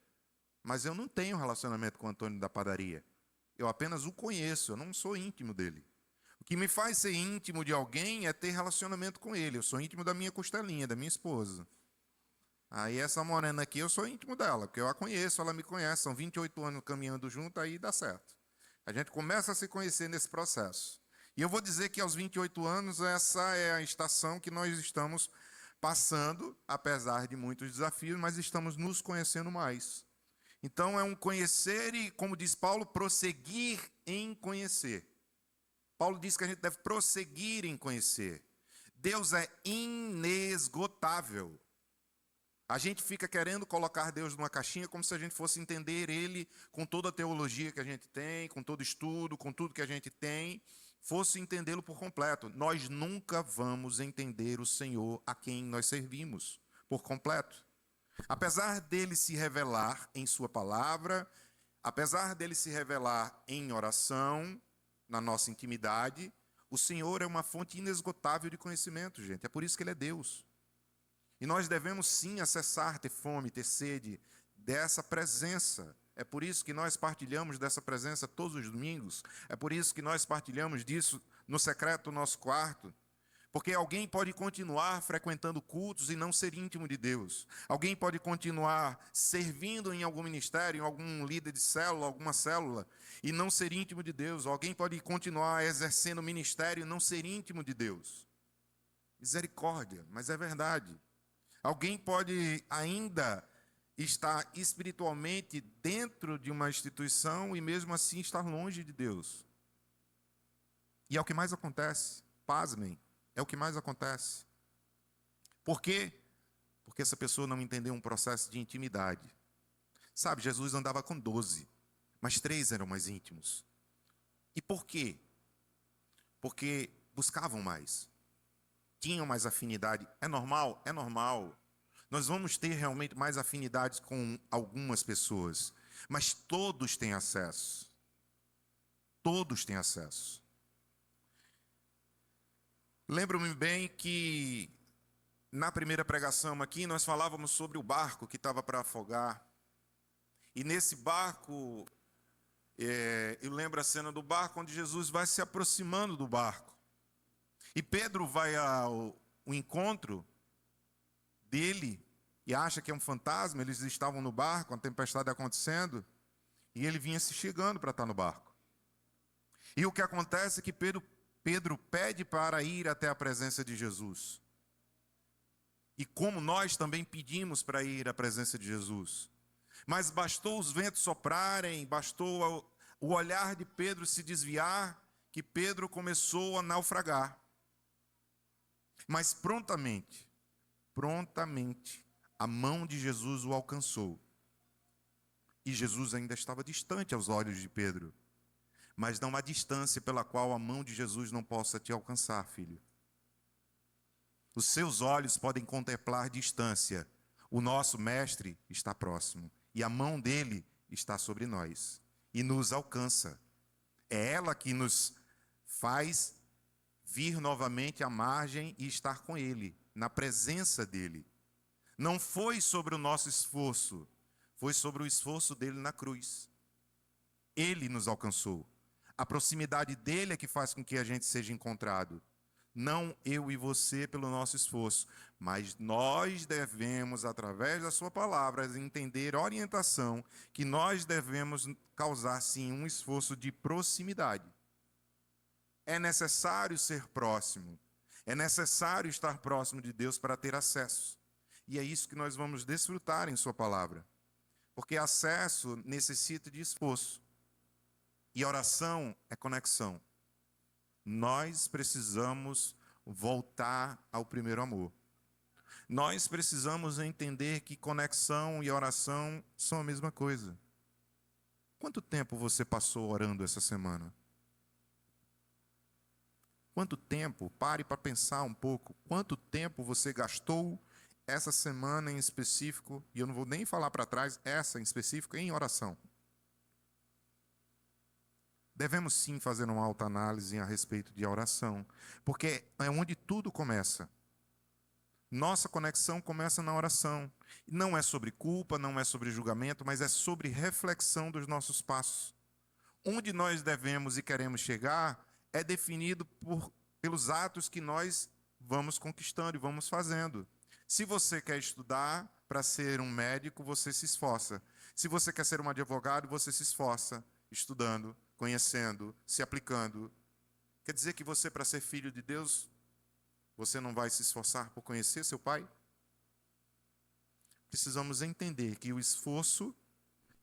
mas eu não tenho relacionamento com o Antônio da padaria. Eu apenas o conheço, eu não sou íntimo dele. O que me faz ser íntimo de alguém é ter relacionamento com ele. Eu sou íntimo da minha costelinha, da minha esposa. Aí essa morena aqui, eu sou íntimo dela, porque eu a conheço, ela me conhece. São 28 anos caminhando junto, aí dá certo. A gente começa a se conhecer nesse processo. E eu vou dizer que aos 28 anos, essa é a estação que nós estamos passando, apesar de muitos desafios, mas estamos nos conhecendo mais. Então é um conhecer e, como diz Paulo, prosseguir em conhecer. Paulo diz que a gente deve prosseguir em conhecer. Deus é inesgotável. A gente fica querendo colocar Deus numa caixinha como se a gente fosse entender Ele com toda a teologia que a gente tem, com todo estudo, com tudo que a gente tem, fosse entendê-lo por completo. Nós nunca vamos entender o Senhor a quem nós servimos por completo. Apesar dele se revelar em sua palavra, apesar dele se revelar em oração, na nossa intimidade, o Senhor é uma fonte inesgotável de conhecimento, gente. É por isso que Ele é Deus. E nós devemos sim acessar, ter fome, ter sede dessa presença. É por isso que nós partilhamos dessa presença todos os domingos. É por isso que nós partilhamos disso no secreto do nosso quarto. Porque alguém pode continuar frequentando cultos e não ser íntimo de Deus. Alguém pode continuar servindo em algum ministério, em algum líder de célula, alguma célula, e não ser íntimo de Deus. Alguém pode continuar exercendo ministério e não ser íntimo de Deus. Misericórdia, mas é verdade. Alguém pode ainda estar espiritualmente dentro de uma instituição e mesmo assim estar longe de Deus. E é o que mais acontece. Pasmem. É o que mais acontece. Por quê? Porque essa pessoa não entendeu um processo de intimidade. Sabe, Jesus andava com 12, mas 3 eram mais íntimos. E por quê? Porque buscavam mais. Tinham mais afinidade. É normal? É normal. Nós vamos ter realmente mais afinidades com algumas pessoas, mas todos têm acesso. Todos têm acesso. Lembro-me bem que na primeira pregação aqui nós falávamos sobre o barco que estava para afogar. E nesse barco, eu lembro a cena do barco onde Jesus vai se aproximando do barco. E Pedro vai ao encontro dele e acha que é um fantasma. Eles estavam no barco, a tempestade acontecendo, e ele vinha se chegando para estar no barco. E o que acontece é que Pedro pede para ir até a presença de Jesus. E como nós também pedimos para ir à presença de Jesus. Mas bastou os ventos soprarem, bastou o olhar de Pedro se desviar, que Pedro começou a naufragar. Mas prontamente, a mão de Jesus o alcançou. E Jesus ainda estava distante aos olhos de Pedro. Mas não há distância pela qual a mão de Jesus não possa te alcançar, filho. Os seus olhos podem contemplar distância. O nosso mestre está próximo. E a mão dele está sobre nós. E nos alcança. É ela que nos faz vir novamente à margem e estar com ele, na presença dele. Não foi sobre o nosso esforço, foi sobre o esforço dele na cruz. Ele nos alcançou. A proximidade dele é que faz com que a gente seja encontrado. Não eu e você pelo nosso esforço, mas nós devemos, através da sua palavra, entender orientação que nós devemos causar, sim, um esforço de proximidade. É necessário ser próximo. É necessário estar próximo de Deus para ter acesso. E é isso que nós vamos desfrutar em sua palavra. Porque acesso necessita de esforço. E oração é conexão. Nós precisamos voltar ao primeiro amor. Nós precisamos entender que conexão e oração são a mesma coisa. Quanto tempo você passou orando essa semana? Quanto tempo? Pare para pensar um pouco. Quanto tempo você gastou essa semana em específico, e eu não vou nem falar para trás, essa em específico, em oração? Devemos sim fazer uma autoanálise a respeito de oração, porque é onde tudo começa. Nossa conexão começa na oração. Não é sobre culpa, não é sobre julgamento, mas é sobre reflexão dos nossos passos. Onde nós devemos e queremos chegar é definido pelos atos que nós vamos conquistando e vamos fazendo. Se você quer estudar para ser um médico, você se esforça. Se você quer ser um advogado, você se esforça estudando, conhecendo, se aplicando. Quer dizer que você, para ser filho de Deus, você não vai se esforçar por conhecer seu Pai? Precisamos entender que o esforço,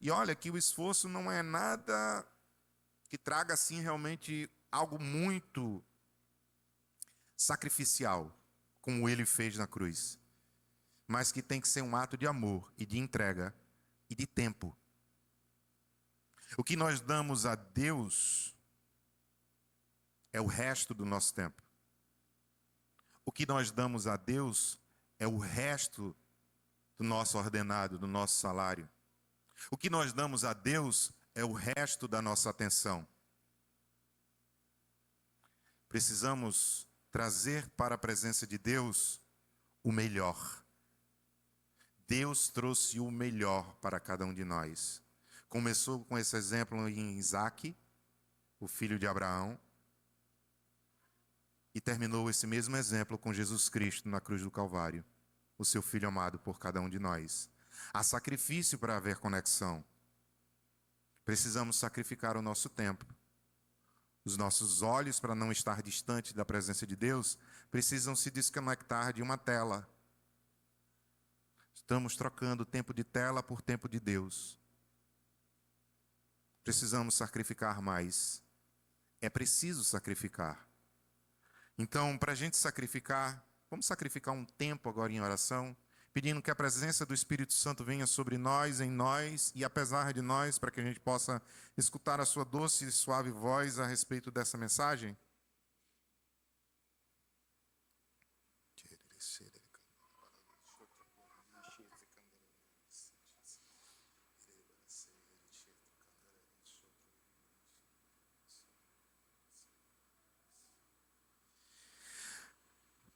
e olha que o esforço não é nada que traga assim realmente algo muito sacrificial, como ele fez na cruz, mas que tem que ser um ato de amor e de entrega e de tempo. O que nós damos a Deus é o resto do nosso tempo. O que nós damos a Deus é o resto do nosso ordenado, do nosso salário. O que nós damos a Deus é o resto da nossa atenção. Precisamos trazer para a presença de Deus o melhor. Deus trouxe o melhor para cada um de nós. Começou com esse exemplo em Isaac, o filho de Abraão, e terminou esse mesmo exemplo com Jesus Cristo na cruz do Calvário, o seu Filho amado por cada um de nós. Há sacrifício para haver conexão. Precisamos sacrificar o nosso tempo. Os nossos olhos, para não estar distante da presença de Deus, precisam se desconectar de uma tela. Estamos trocando tempo de tela por tempo de Deus. Precisamos sacrificar mais. É preciso sacrificar. Então, para a gente sacrificar, vamos sacrificar um tempo agora em oração, pedindo que a presença do Espírito Santo venha sobre nós, em nós e apesar de nós, para que a gente possa escutar a sua doce e suave voz a respeito dessa mensagem.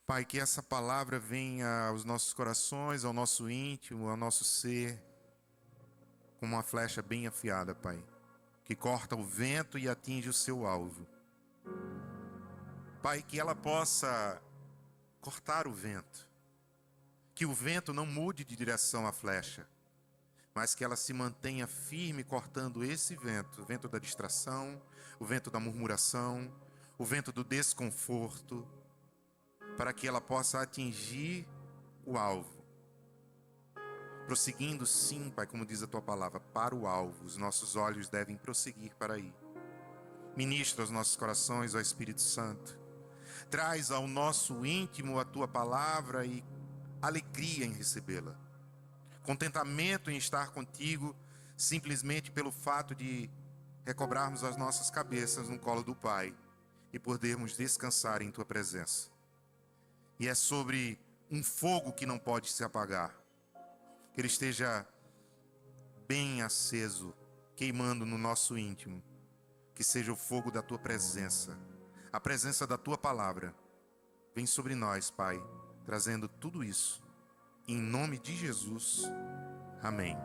Pai, que essa palavra venha aos nossos corações, ao nosso íntimo, ao nosso ser, como uma flecha bem afiada, Pai, que corta o vento e atinge o seu alvo. Pai, que ela possa cortar o vento, que o vento não mude de direção à flecha, mas que ela se mantenha firme cortando esse vento, o vento da distração, o vento da murmuração, o vento do desconforto, para que ela possa atingir o alvo. Prosseguindo sim, Pai, como diz a Tua palavra, para o alvo. Os nossos olhos devem prosseguir para aí. Ministra aos nossos corações, ó Espírito Santo. Traz ao nosso íntimo a Tua palavra e alegria em recebê-la. Contentamento em estar contigo, simplesmente pelo fato de recobrarmos as nossas cabeças no colo do Pai e podermos descansar em Tua presença. E é sobre um fogo que não pode se apagar. Que ele esteja bem aceso, queimando no nosso íntimo. Que seja o fogo da Tua presença. A presença da Tua palavra. Vem sobre nós, Pai, trazendo tudo isso. Em nome de Jesus. Amém.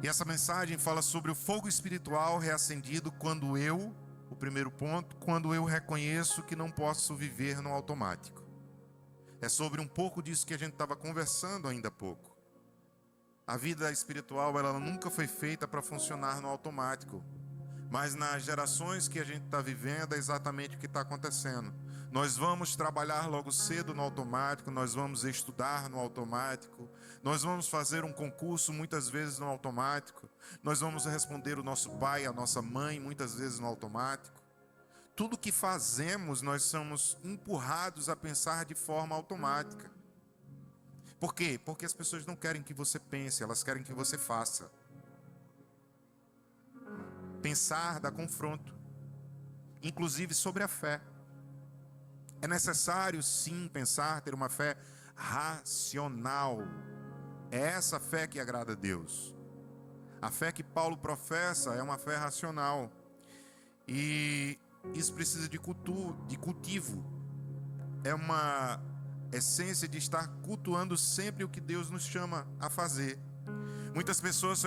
E essa mensagem fala sobre o fogo espiritual reacendido quando eu o primeiro ponto, quando eu reconheço que não posso viver no automático. É sobre um pouco disso que a gente estava conversando ainda há pouco. A vida espiritual, ela nunca foi feita para funcionar no automático. Mas nas gerações que a gente está vivendo, é exatamente o que está acontecendo. Nós vamos trabalhar logo cedo no automático, nós vamos estudar no automático, nós vamos fazer um concurso muitas vezes no automático, nós vamos responder o nosso pai, a nossa mãe muitas vezes no automático. Tudo que fazemos, nós somos empurrados a pensar de forma automática. Por quê? Porque as pessoas não querem que você pense, elas querem que você faça. Pensar dá confronto, inclusive sobre a fé. É necessário sim pensar, ter uma fé racional. É essa fé que agrada a Deus. A fé que Paulo professa é uma fé racional. E isso precisa de cultivo. É uma essência de estar cultuando sempre o que Deus nos chama a fazer. Muitas pessoas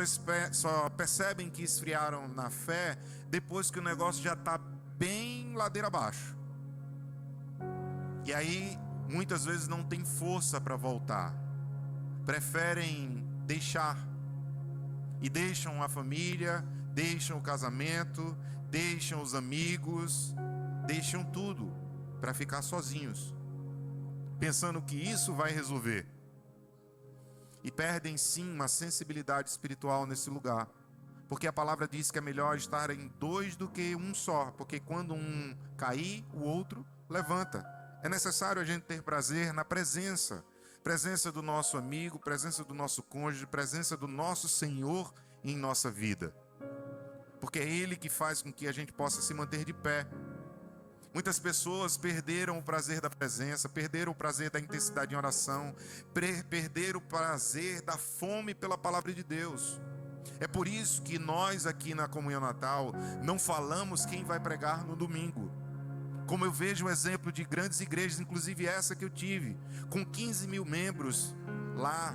só percebem que esfriaram na fé depois que o negócio já está bem ladeira abaixo. E aí, muitas vezes não tem força para voltar. Preferem deixar. E deixam a família, deixam o casamento, deixam os amigos, deixam tudo para ficar sozinhos, pensando que isso vai resolver. E perdem sim uma sensibilidade espiritual nesse lugar. Porque a palavra diz que é melhor estar em dois do que um só. Porque quando um cair, o outro levanta. É necessário a gente ter prazer na presença. Presença do nosso amigo, presença do nosso cônjuge, presença do nosso Senhor em nossa vida. Porque é Ele que faz com que a gente possa se manter de pé. Muitas pessoas perderam o prazer da presença, perderam o prazer da intensidade em oração, perderam o prazer da fome pela palavra de Deus. É por isso que nós aqui na Comunhão Natal não falamos quem vai pregar no domingo. Como eu vejo o exemplo de grandes igrejas, inclusive essa que eu tive, com 15 mil membros lá,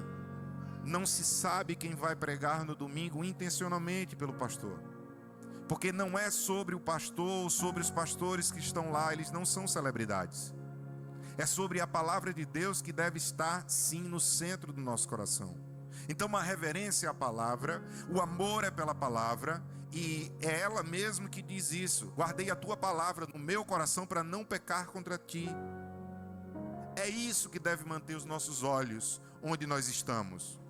não se sabe quem vai pregar no domingo intencionalmente pelo pastor. Porque não é sobre o pastor ou sobre os pastores que estão lá, eles não são celebridades. É sobre a palavra de Deus que deve estar sim no centro do nosso coração. Então uma reverência à palavra, o amor é pela palavra, e é ela mesma que diz isso: guardei a tua palavra no meu coração para não pecar contra ti. É isso que deve manter os nossos olhos onde nós estamos.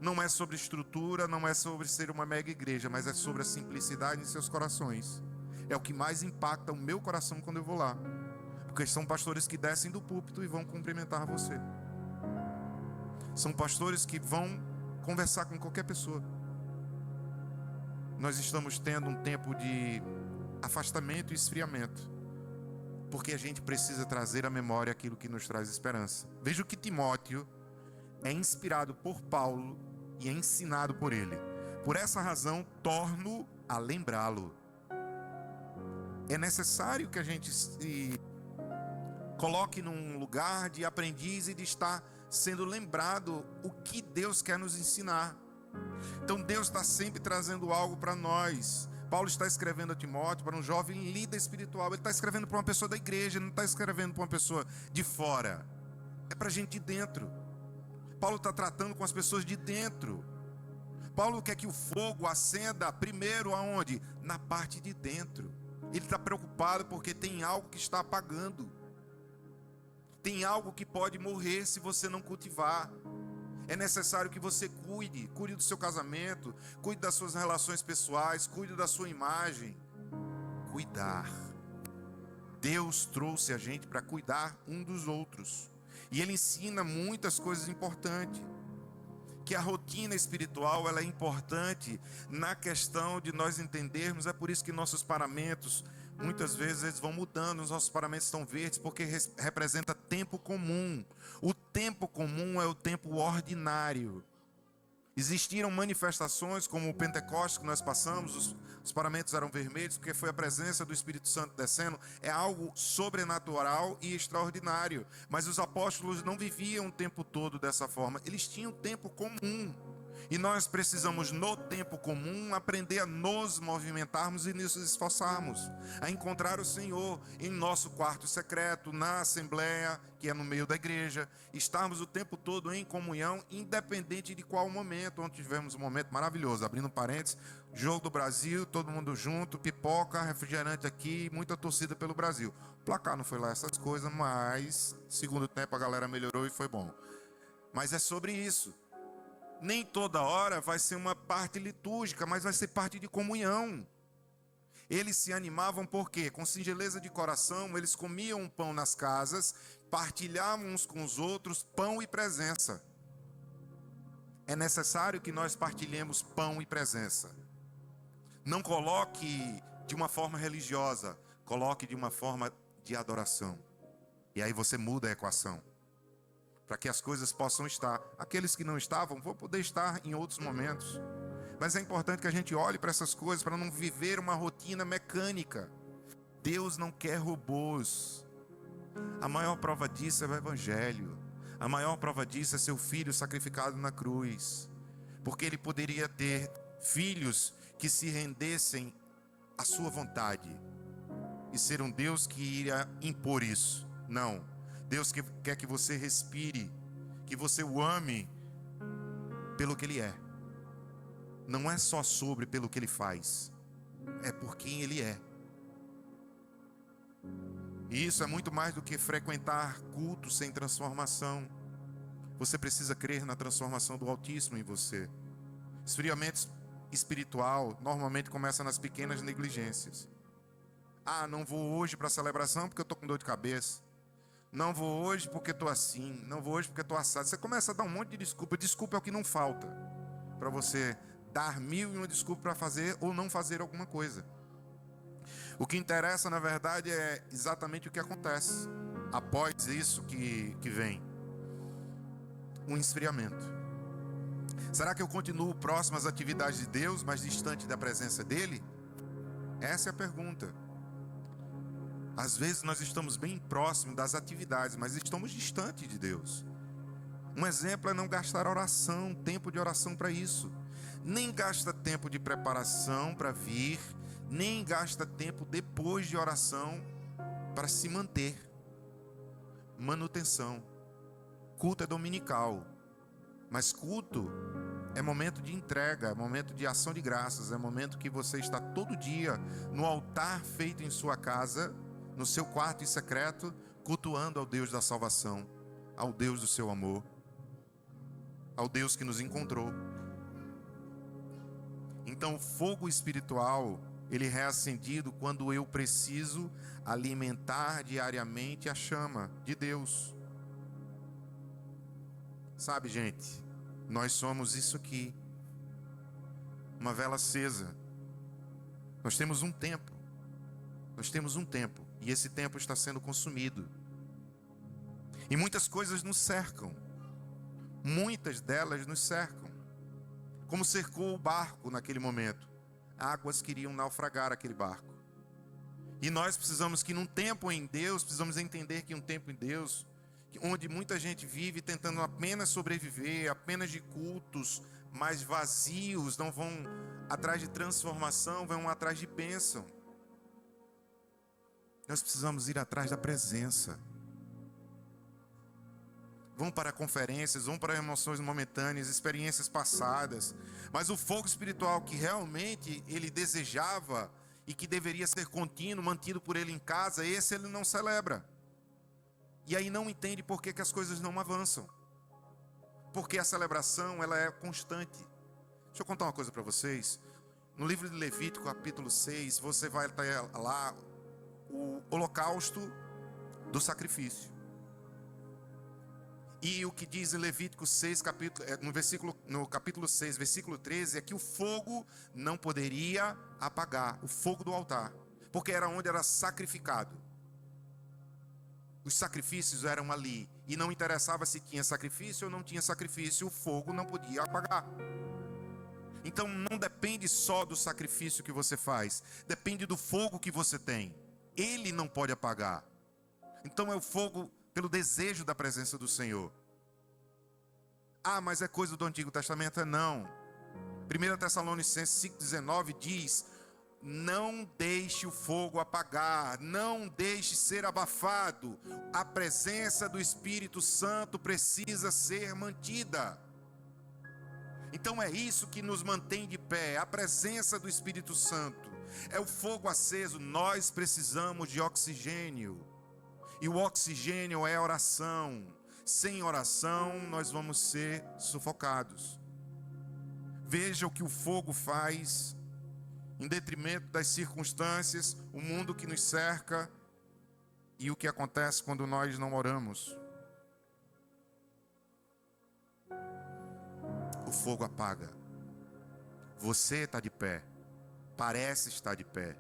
Não é sobre estrutura, não é sobre ser uma mega igreja, mas é sobre a simplicidade em seus corações. É o que mais impacta o meu coração quando eu vou lá. Porque são pastores que descem do púlpito e vão cumprimentar você. São pastores que vão conversar com qualquer pessoa. Nós estamos tendo um tempo de afastamento e esfriamento, porque a gente precisa trazer à memória aquilo que nos traz esperança. Veja que Timóteo é inspirado por Paulo e é ensinado por ele. Por essa razão, torno a lembrá-lo. É necessário que a gente se coloque num lugar de aprendiz e de estar sendo lembrado o que Deus quer nos ensinar. Então Deus está sempre trazendo algo para nós. Paulo está escrevendo a Timóteo, para um jovem líder espiritual. Ele está escrevendo para uma pessoa da igreja, ele não está escrevendo para uma pessoa de fora. É para a gente de dentro. Paulo está tratando com as pessoas de dentro. Paulo quer que o fogo acenda primeiro aonde? Na parte de dentro. Ele está preocupado porque tem algo que está apagando. Tem algo que pode morrer se você não cultivar. É necessário que você cuide do seu casamento, cuide das suas relações pessoais, cuide da sua imagem. Cuidar. Deus trouxe a gente para cuidar um dos outros. E Ele ensina muitas coisas importantes. Que a rotina espiritual ela é importante na questão de nós entendermos. É por isso que nossos paramentos, muitas vezes eles vão mudando, os nossos paramentos estão verdes, porque representa tempo comum. O tempo comum é o tempo ordinário. Existiram manifestações como o Pentecostes que nós passamos, os paramentos eram vermelhos, porque foi a presença do Espírito Santo descendo. É algo sobrenatural e extraordinário. Mas os apóstolos não viviam o tempo todo dessa forma, eles tinham tempo comum. E nós precisamos, no tempo comum, aprender a nos movimentarmos e nos esforçarmos, a encontrar o Senhor em nosso quarto secreto, na assembleia, que é no meio da igreja, estarmos o tempo todo em comunhão, independente de qual momento. Ontem tivemos um momento maravilhoso, abrindo parênteses, jogo do Brasil, todo mundo junto, pipoca, refrigerante aqui, muita torcida pelo Brasil. O placar não foi lá essas coisas, mas segundo tempo a galera melhorou e foi bom. Mas é sobre isso. Nem toda hora vai ser uma parte litúrgica, mas vai ser parte de comunhão. Eles se animavam por quê? Com singeleza de coração, eles comiam pão nas casas, partilhavam uns com os outros pão e presença. É necessário que nós partilhemos pão e presença. Não coloque de uma forma religiosa, coloque de uma forma de adoração. E aí você muda a equação. Para que as coisas possam estar. Aqueles que não estavam vão poder estar em outros momentos. Mas é importante que a gente olhe para essas coisas para não viver uma rotina mecânica. Deus não quer robôs. A maior prova disso é o Evangelho. A maior prova disso é seu filho sacrificado na cruz. Porque ele poderia ter filhos que se rendessem à sua vontade. E ser um Deus que iria impor isso. Não. Deus quer que você respire, que você o ame pelo que Ele é. Não é só sobre pelo que Ele faz, é por quem Ele é. E isso é muito mais do que frequentar cultos sem transformação. Você precisa crer na transformação do Altíssimo em você. Esfriamento espiritual normalmente começa nas pequenas negligências. Ah, não vou hoje para a celebração porque eu estou com dor de cabeça. Não vou hoje porque estou assim. Não vou hoje porque estou assado. Você começa a dar um monte de desculpa. Desculpa é o que não falta para você dar 1001 desculpas para fazer ou não fazer alguma coisa. O que interessa, na verdade, é exatamente o que acontece após isso que vem. Um esfriamento. Será que eu continuo próximo às atividades de Deus, mas distante da presença dEle? Essa é a pergunta. Às vezes nós estamos bem próximos das atividades, mas estamos distantes de Deus. Um exemplo é não gastar oração, tempo de oração para isso. Nem gasta tempo de preparação para vir, nem gasta tempo depois de oração para se manter. Manutenção. Culto é dominical, mas culto é momento de entrega, é momento de ação de graças, é momento que você está todo dia no altar feito em sua casa, no seu quarto em secreto, cultuando ao Deus da salvação, ao Deus do seu amor, ao Deus que nos encontrou. Então o fogo espiritual, ele é reacendido quando eu preciso alimentar diariamente a chama de Deus. Sabe, gente, nós somos isso aqui, uma vela acesa. Nós temos um tempo. E esse tempo está sendo consumido. E muitas coisas nos cercam. Muitas delas nos cercam. Como cercou o barco naquele momento. Águas queriam naufragar aquele barco. E nós precisamos que num tempo em Deus, precisamos entender que um tempo em Deus, onde muita gente vive tentando apenas sobreviver, apenas de cultos, mas vazios, não vão atrás de transformação, vão atrás de bênção. Nós precisamos ir atrás da presença. Vão para conferências, vão para emoções momentâneas, experiências passadas. Mas o fogo espiritual que realmente ele desejava e que deveria ser contínuo, mantido por ele em casa, esse ele não celebra. E aí não entende por que as coisas não avançam. Porque a celebração ela é constante. Deixa eu contar uma coisa para vocês. No livro de Levítico, capítulo 6, você vai ter lá o holocausto do sacrifício. E o que diz em Levítico 6, no capítulo 6, versículo 13, é que o fogo não poderia apagar, o fogo do altar, porque era onde era sacrificado. Os sacrifícios eram ali, e não interessava se tinha sacrifício ou não tinha sacrifício, o fogo não podia apagar. Então não depende só do sacrifício que você faz, depende do fogo que você tem. Ele não pode apagar. Então é o fogo pelo desejo da presença do Senhor. Ah, mas é coisa do Antigo Testamento? Não. 1 Tessalonicenses 5,19 diz: não deixe o fogo apagar, não deixe ser abafado. A presença do Espírito Santo precisa ser mantida. Então é isso que nos mantém de pé, a presença do Espírito Santo. É o fogo aceso. Nós precisamos de oxigênio. E o oxigênio é oração. Sem oração, nós vamos ser sufocados. Veja o que o fogo faz, em detrimento das circunstâncias, o mundo que nos cerca e o que acontece quando nós não oramos. O fogo apaga. Você está de pé, parece estar de pé,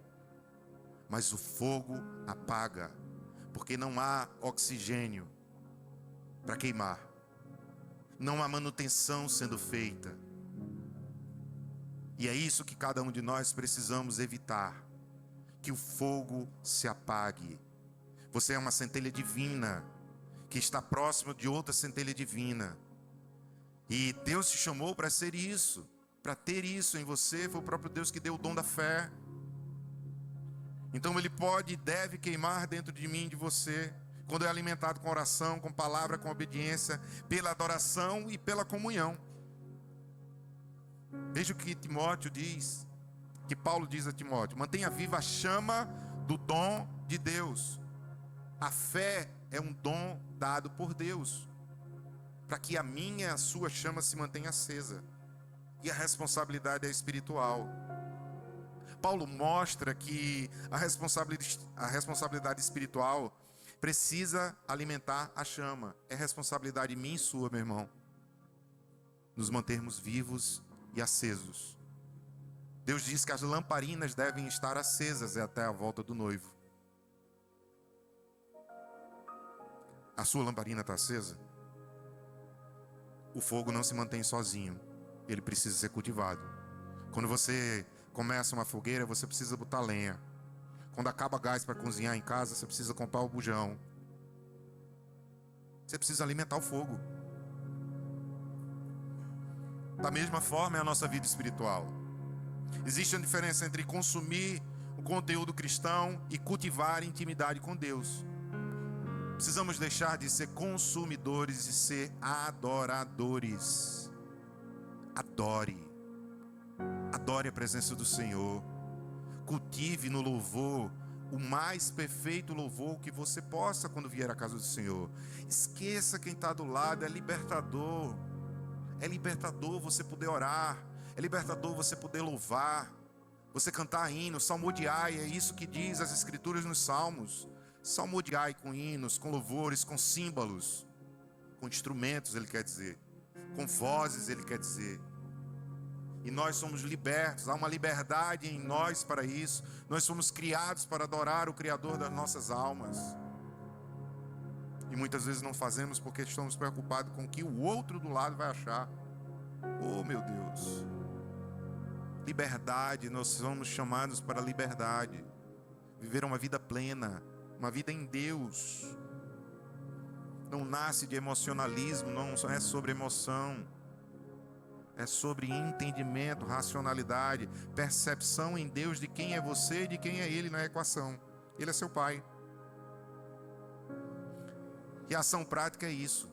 mas o fogo apaga, porque não há oxigênio para queimar, não há manutenção sendo feita. E é isso que cada um de nós precisamos evitar, que o fogo se apague. Você é uma centelha divina, que está próximo de outra centelha divina. E Deus te chamou para ser isso, para ter isso em você. Foi o próprio Deus que deu o dom da fé. Então Ele pode e deve queimar dentro de mim e de você, quando é alimentado com oração, com palavra, com obediência, pela adoração e pela comunhão. Veja o que Timóteo diz, que Paulo diz a Timóteo: mantenha viva a chama do dom de Deus. A fé é um dom dado por Deus, para que a minha e a sua chama se mantenha acesa. E a responsabilidade é espiritual. Paulo mostra que a responsabilidade espiritual precisa alimentar a chama. É responsabilidade minha e sua, meu irmão, nos mantermos vivos e acesos. Deus diz que as lamparinas devem estar acesas até a volta do noivo. A sua lamparina está acesa? O fogo não se mantém sozinho, ele precisa ser cultivado. Quando você começa uma fogueira, você precisa botar lenha. Quando acaba gás para cozinhar em casa, você precisa comprar o bujão. Você precisa alimentar o fogo. Da mesma forma é a nossa vida espiritual. Existe uma diferença entre consumir o conteúdo cristão e cultivar intimidade com Deus. Precisamos deixar de ser consumidores e ser adoradores. Adore. Adore a presença do Senhor. Cultive no louvor o mais perfeito louvor que você possa quando vier à casa do Senhor. Esqueça quem está do lado, é libertador. É libertador você poder orar. É libertador você poder louvar. Você cantar hinos, salmodiai. É isso que diz as Escrituras nos Salmos. Salmodiai com hinos, com louvores, com símbolos, com instrumentos, ele quer dizer. Com vozes, ele quer dizer. E nós somos libertos. Há uma liberdade em nós para isso. Nós somos criados para adorar o Criador das nossas almas. E muitas vezes não fazemos porque estamos preocupados com o que o outro do lado vai achar. Oh, meu Deus. Liberdade, nós somos chamados para a liberdade. Viver uma vida plena, uma vida em Deus. Não nasce de emocionalismo, não é sobre emoção. É sobre entendimento, racionalidade, percepção em Deus de quem é você e de quem é Ele na equação. Ele é seu Pai. E a ação prática é isso.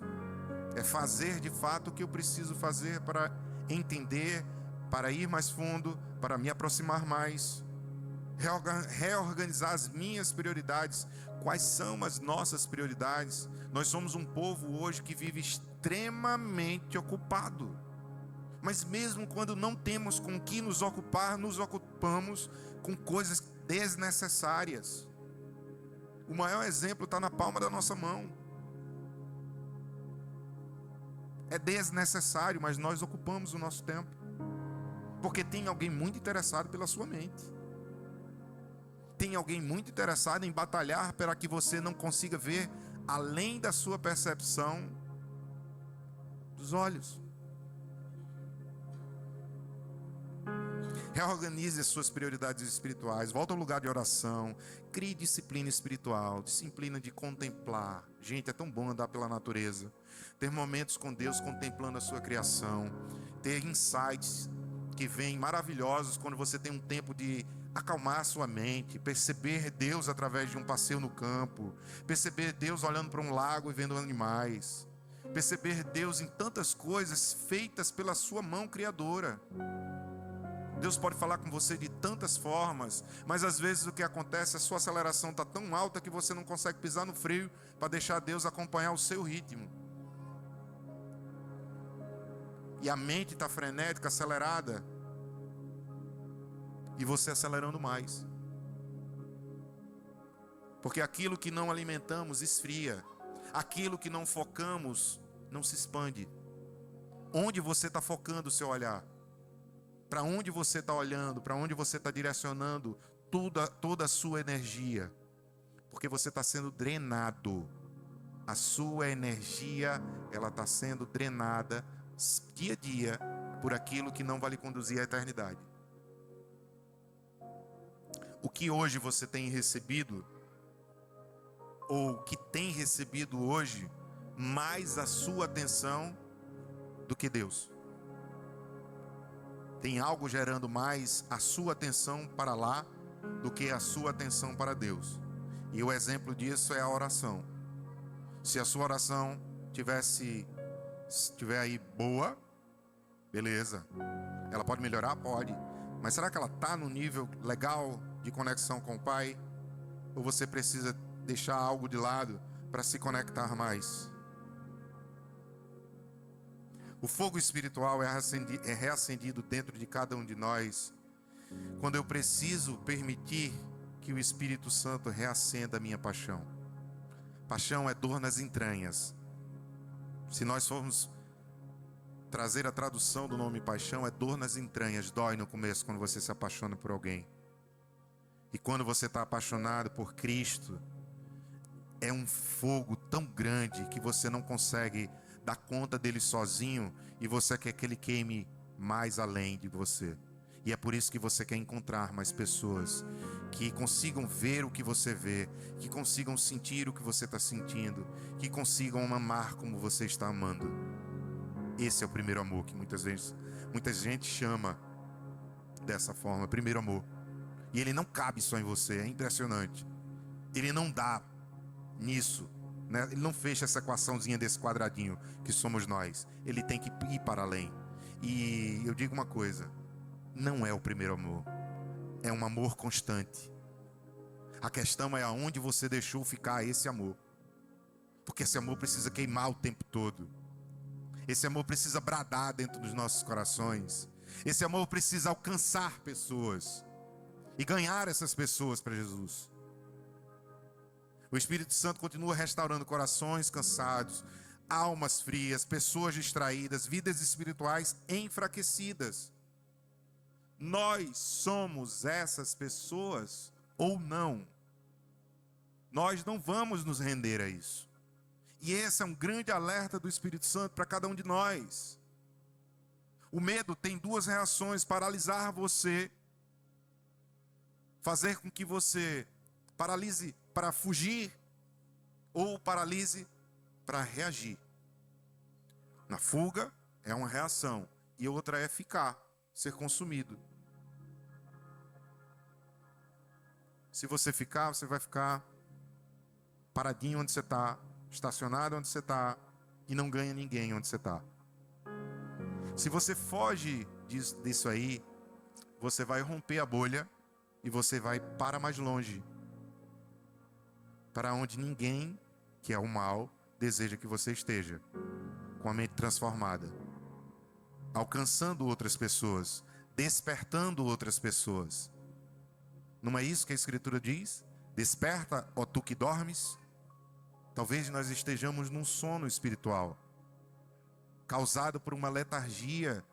É fazer de fato o que eu preciso fazer para entender, para ir mais fundo, para me aproximar mais. Reorganizar as minhas prioridades. Quais são as nossas prioridades? Nós somos um povo hoje que vive extremamente ocupado. Mas mesmo quando não temos com que nos ocupar, nos ocupamos com coisas desnecessárias. O maior exemplo está na palma da nossa mão. É desnecessário, mas nós ocupamos o nosso tempo. Porque tem alguém muito interessado pela sua mente. Tem alguém muito interessado em batalhar para que você não consiga ver além da sua percepção dos olhos. Reorganize as suas prioridades espirituais. Volta ao lugar de oração. Crie disciplina espiritual. Disciplina de contemplar. Gente, é tão bom andar pela natureza. Ter momentos com Deus contemplando a sua criação. Ter insights que vêm maravilhosos quando você tem um tempo de acalmar a sua mente. Perceber Deus através de um passeio no campo. Perceber Deus olhando para um lago e vendo animais. Perceber Deus em tantas coisas feitas pela sua mão criadora. Deus pode falar com você de tantas formas, mas às vezes o que acontece, a sua aceleração está tão alta que você não consegue pisar no freio para deixar Deus acompanhar o seu ritmo. E a mente está frenética, acelerada, e você acelerando mais. Porque aquilo que não alimentamos esfria, aquilo que não focamos não se expande. Onde você está focando o seu olhar? Para onde você está olhando? Para onde você está direcionando toda a sua energia? Porque você está sendo drenado. A sua energia, ela está sendo drenada dia a dia por aquilo que não vai lhe conduzir à eternidade. O que hoje você tem recebido, ou que tem recebido hoje, mais a sua atenção do que Deus? Tem algo gerando mais a sua atenção para lá do que a sua atenção para Deus. E o exemplo disso é a oração. Se a sua oração estiver aí boa, beleza. Ela pode melhorar? Pode. Mas será que ela está no nível legal de conexão com o Pai? Ou você precisa deixar algo de lado para se conectar mais? O fogo espiritual é reacendido dentro de cada um de nós quando eu preciso permitir que o Espírito Santo reacenda a minha paixão. Paixão é dor nas entranhas. Se nós formos trazer a tradução do nome paixão, é dor nas entranhas. Dói no começo quando você se apaixona por alguém. E quando você está apaixonado por Cristo, é um fogo tão grande que você não consegue dar conta dele sozinho, e você quer que ele queime mais além de você. E é por isso que você quer encontrar mais pessoas que consigam ver o que você vê, que consigam sentir o que você está sentindo, que consigam amar como você está amando. Esse é o primeiro amor que muita gente chama dessa forma, primeiro amor. E ele não cabe só em você, é impressionante. Ele não dá nisso, né? Ele não fecha essa equaçãozinha desse quadradinho que somos nós. Ele tem que ir para além. E eu digo uma coisa: não é o primeiro amor, é um amor constante. A questão é aonde você deixou ficar esse amor. Porque esse amor precisa queimar o tempo todo. Esse amor precisa bradar dentro dos nossos corações. Esse amor precisa alcançar pessoas e ganhar essas pessoas para Jesus. O Espírito Santo continua restaurando corações cansados, almas frias, pessoas distraídas, vidas espirituais enfraquecidas. Nós somos essas pessoas ou não? Nós não vamos nos render a isso. E esse é um grande alerta do Espírito Santo para cada um de nós. O medo tem duas reações: paralisar você, fazer com que você paralise para fugir, ou paralise para reagir. Na fuga é uma reação, e outra é ficar, ser consumido. Se você ficar, você vai ficar paradinho onde você está, estacionado onde você está, e não ganha ninguém onde você está. Se você foge disso aí, você vai romper a bolha e você vai para mais longe, para onde ninguém, que é o mal, deseja que você esteja, com a mente transformada, alcançando outras pessoas, despertando outras pessoas. Não é isso que a Escritura diz? Desperta, ó tu que dormes. Talvez nós estejamos num sono espiritual, causado por uma letargia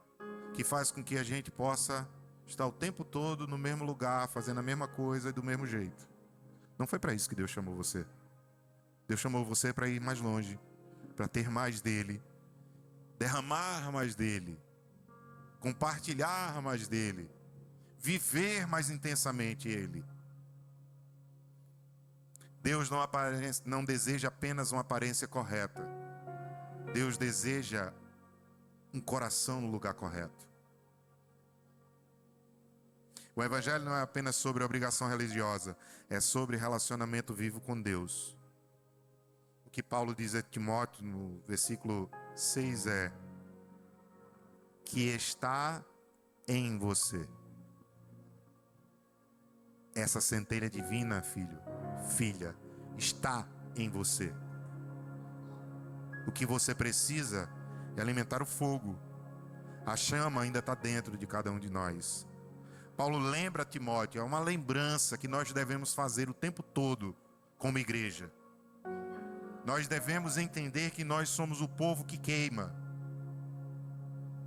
que faz com que a gente possa estar o tempo todo no mesmo lugar, fazendo a mesma coisa e do mesmo jeito. Não foi para isso que Deus chamou você. Deus chamou você para ir mais longe, para ter mais dele, derramar mais dele, compartilhar mais dele, viver mais intensamente Ele. Deus não deseja apenas uma aparência correta. Deus deseja um coração no lugar correto. O Evangelho não é apenas sobre obrigação religiosa, é sobre relacionamento vivo com Deus. O que Paulo diz a Timóteo no versículo 6 é: que está em você. Essa centelha divina, filho, filha, está em você. O que você precisa é alimentar o fogo. A chama ainda está dentro de cada um de nós. Paulo lembra a Timóteo, é uma lembrança que nós devemos fazer o tempo todo como igreja. Nós devemos entender que nós somos o povo que queima.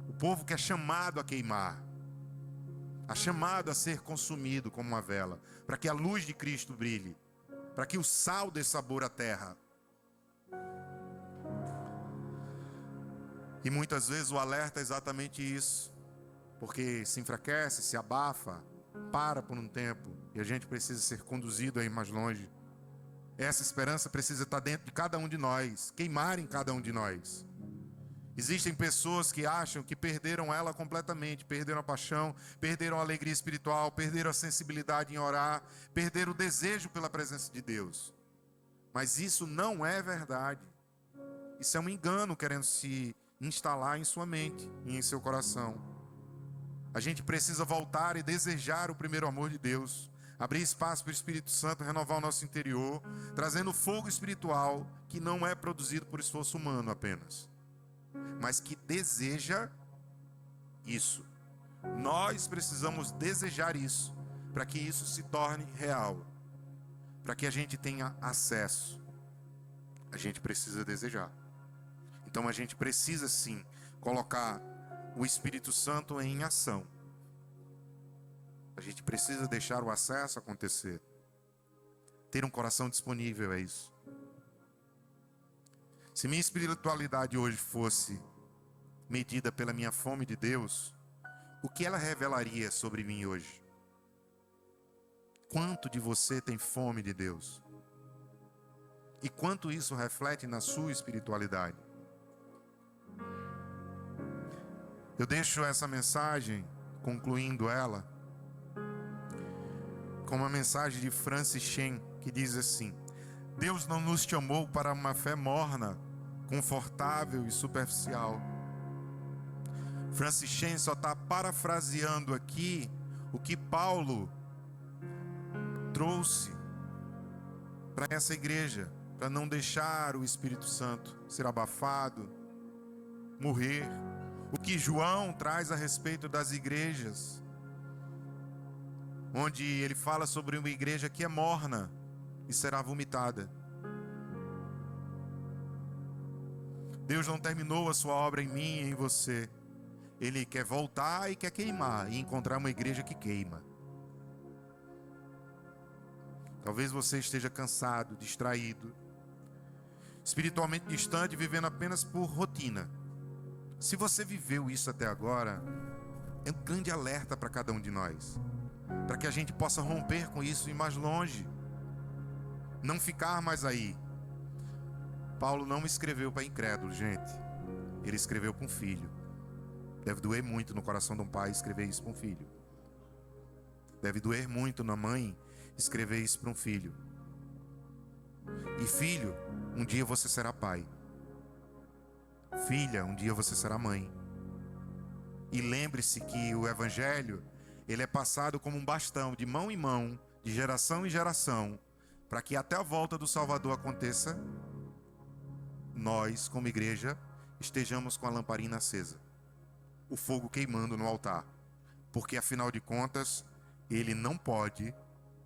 O povo que é chamado a queimar. É chamado a ser consumido como uma vela, para que a luz de Cristo brilhe, para que o sal dê sabor à terra. E muitas vezes o alerta é exatamente isso, porque se enfraquece, se abafa, para por um tempo, e a gente precisa ser conduzido a ir mais longe. Essa esperança precisa estar dentro de cada um de nós, queimar em cada um de nós. Existem pessoas que acham que perderam ela completamente, perderam a paixão, perderam a alegria espiritual, perderam a sensibilidade em orar, perderam o desejo pela presença de Deus. Mas isso não é verdade. Isso é um engano querendo se instalar em sua mente e em seu coração. A gente precisa voltar e desejar o primeiro amor de Deus, abrir espaço para o Espírito Santo renovar o nosso interior, trazendo fogo espiritual que não é produzido por esforço humano apenas, mas que deseja isso. Nós precisamos desejar isso, para que isso se torne real, para que a gente tenha acesso. A gente precisa desejar. Então a gente precisa sim colocar o Espírito Santo em ação. A gente precisa deixar o acesso acontecer. Ter um coração disponível é isso. Se minha espiritualidade hoje fosse medida pela minha fome de Deus, o que ela revelaria sobre mim hoje? Quanto de você tem fome de Deus? E quanto isso reflete na sua espiritualidade? Eu deixo essa mensagem, concluindo ela, com uma mensagem de Francis Chan, que diz assim: Deus não nos chamou para uma fé morna, confortável e superficial. Francis Chan só está parafraseando aqui o que Paulo trouxe para essa igreja, para não deixar o Espírito Santo ser abafado, morrer. O que João traz a respeito das igrejas, onde ele fala sobre uma igreja que é morna e será vomitada. Deus não terminou a sua obra em mim e em você. Ele quer voltar e quer queimar, e encontrar uma igreja que queima. Talvez você esteja cansado, distraído, espiritualmente distante, vivendo apenas por rotina. Se você viveu isso até agora, é um grande alerta para cada um de nós, para que a gente possa romper com isso e ir mais longe, não ficar mais aí. Paulo não escreveu para incrédulos, gente. Ele escreveu para um filho. Deve doer muito no coração de um pai escrever isso para um filho. Deve doer muito na mãe escrever isso para um filho. E filho, um dia você será pai. Filha, um dia você será mãe. E lembre-se que o Evangelho, ele é passado como um bastão, de mão em mão, de geração em geração, para que até a volta do Salvador aconteça, nós, como igreja, estejamos com a lamparina acesa, o fogo queimando no altar, porque afinal de contas, ele não pode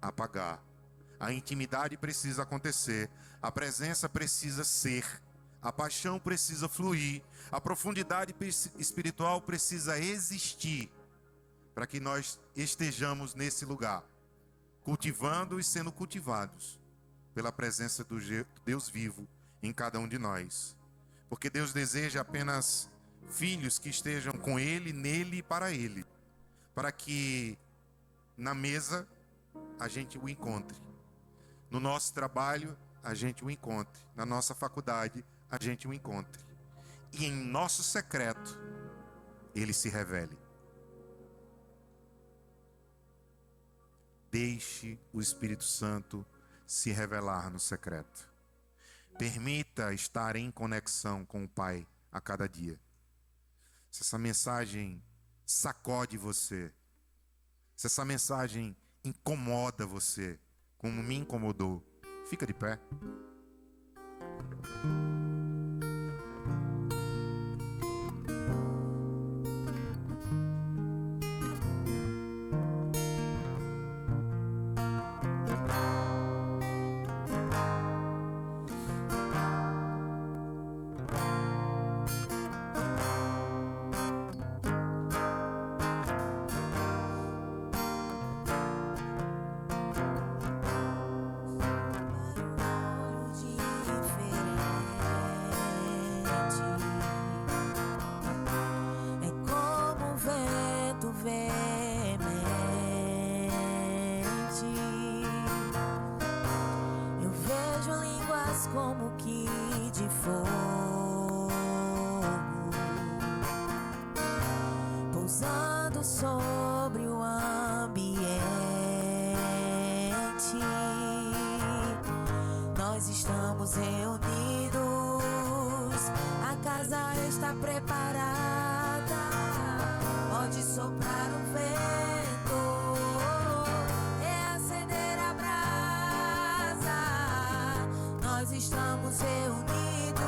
apagar. A intimidade precisa acontecer, a presença precisa ser, a paixão precisa fluir, a profundidade espiritual precisa existir, para que nós estejamos nesse lugar, cultivando e sendo cultivados pela presença do Deus vivo em cada um de nós. Porque Deus deseja apenas filhos que estejam com Ele, nele e para Ele, para que na mesa a gente o encontre. No nosso trabalho, a gente o encontre. Na nossa faculdade, a gente o encontre. E em nosso secreto, ele se revele. Deixe o Espírito Santo se revelar no secreto. Permita estar em conexão com o Pai a cada dia. Se essa mensagem sacode você, se essa mensagem incomoda você, como me incomodou, fica de pé. Como que de fogo pousando sobre o ambiente. Nós estamos reunidos, a casa está preparada. Pode soprar o vento, reacender a brasa. Nós estamos reunidos,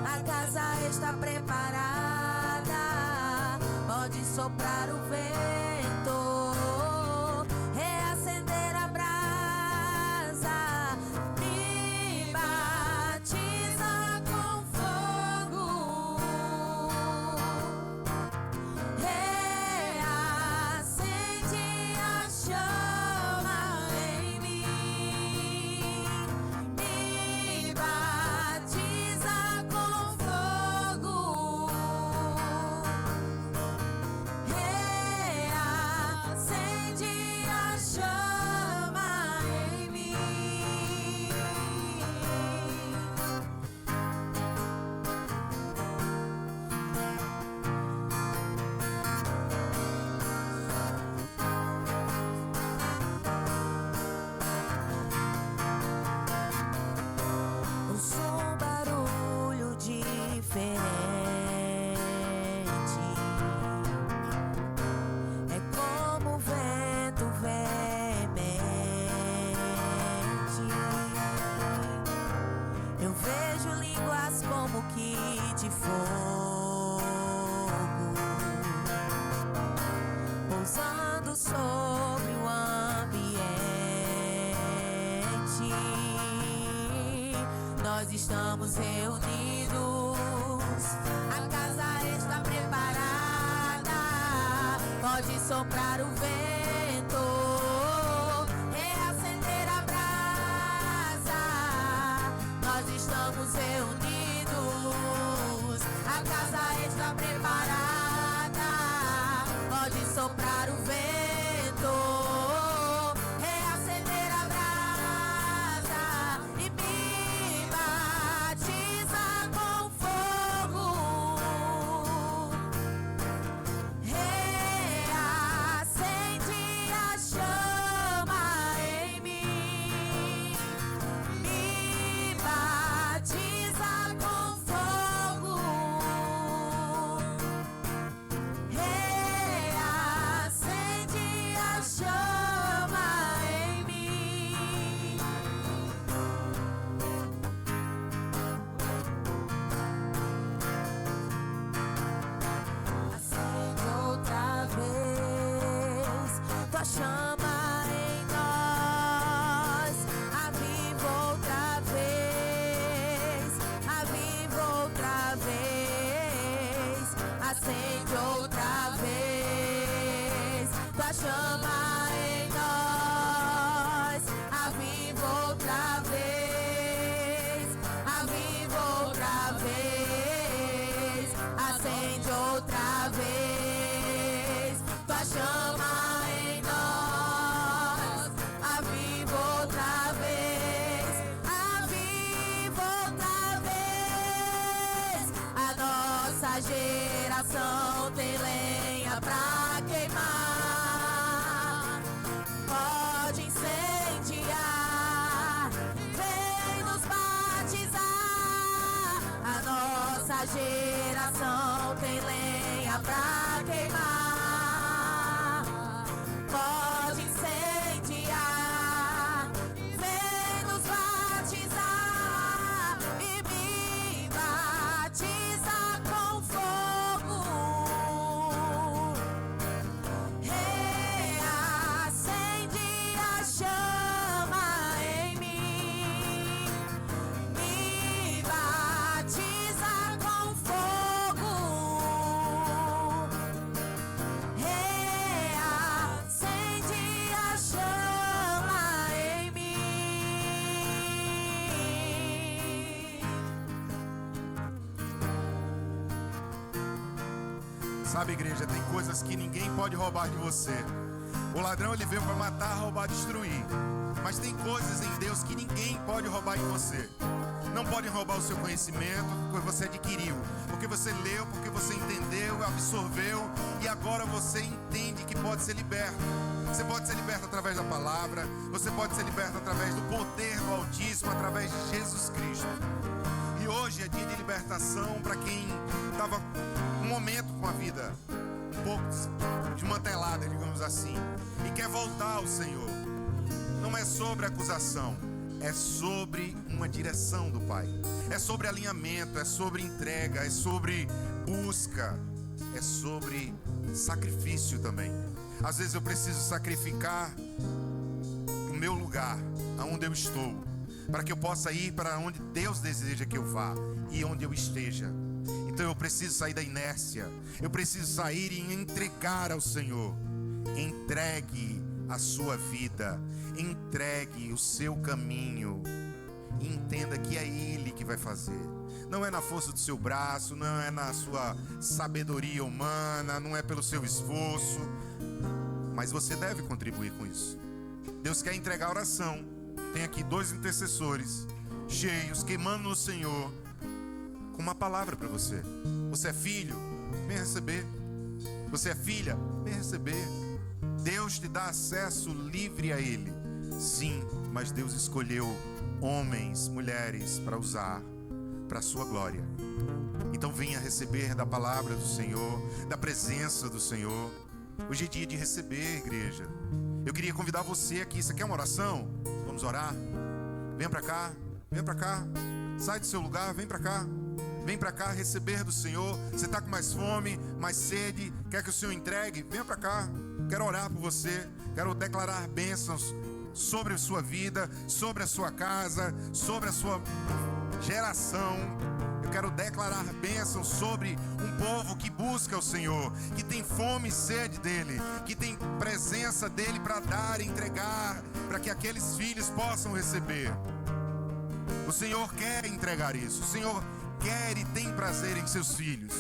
a casa está preparada. Pode soprar o vento, reacender a brasa. Me batiza com fogo, reacende a chama em mim. Me batiza com fogo, reacende a chama em mim. Ouço um barulho diferente. É como o vento veemente. Eu vejo línguas como que de fogo pousando sobre o ambiente. Nós estamos reunidos, a casa está preparada. Pode soprar o vento, reacender a brasa. Nós estamos reunidos, a casa está preparada. Pode soprar o vento, reacender a brasa. E me batiza com fogo, reacende a chama em mim. Me batiza com fogo, reacende a chama em mim. Acende outra vez tua chama em nós. Aviva outra vez, aviva outra vez. Acende outra vez tua chama em nós. Aviva outra vez, aviva outra vez. Acende outra vez tua chama em geração tem lenha pra queimar. Pode incendiar, vem nos batizar. A nossa geração tem lenha pra queimar. Pode incendiar, vem nos batizar e me batiza com fogo. Reacende a chama em mim, me batiza com fogo. Reacende a chama em mim. Sabe, igreja, tem coisas que ninguém pode roubar de você. O ladrão, ele veio para matar, roubar, destruir. Mas tem coisas em Deus que ninguém pode roubar em você. Não podem roubar o seu conhecimento, porque você adquiriu, porque você leu, porque você entendeu, absorveu, e agora você entende que pode ser liberto. Você pode ser liberto através da palavra, você pode ser liberto através do poder do Altíssimo, através de Jesus Cristo. E hoje é dia de libertação para quem estava um momento com a vida um pouco desmantelada, digamos assim, e quer voltar ao Senhor. Não é sobre acusação, é sobre uma direção do Pai. É sobre alinhamento, é sobre entrega, é sobre busca, é sobre sacrifício também. Às vezes eu preciso sacrificar o meu lugar, aonde eu estou, para que eu possa ir para onde Deus deseja que eu vá e onde eu esteja. Então eu preciso sair da inércia, eu preciso sair e entregar ao Senhor. Entregue a sua vida, entregue o seu caminho e entenda que é Ele que vai fazer. Não é na força do seu braço, não é na sua sabedoria humana, não é pelo seu esforço, mas você deve contribuir com isso. Deus quer entregar a oração. Tem aqui 2 intercessores cheios, queimando no Senhor, com uma palavra para você. Você é filho? Vem receber. Você é filha? Vem receber. Deus te dá acesso livre a Ele. Sim, mas Deus escolheu homens, mulheres para usar para a sua glória. Então venha receber da palavra do Senhor, da presença do Senhor. Hoje é dia de receber, igreja. Eu queria convidar você aqui. Isso aqui é uma oração? Vamos orar? Vem para cá, vem para cá. Sai do seu lugar, vem para cá. Vem para cá receber do Senhor. Você está com mais fome, mais sede, quer que o Senhor entregue? Venha para cá. Quero orar por você. Quero declarar bênçãos sobre a sua vida, sobre a sua casa, sobre a sua geração. Eu quero declarar bênçãos sobre um povo que busca o Senhor, que tem fome e sede dEle, que tem presença dEle para dar e entregar, para que aqueles filhos possam receber. O Senhor quer entregar isso. O Senhor quer e tem prazer em seus filhos.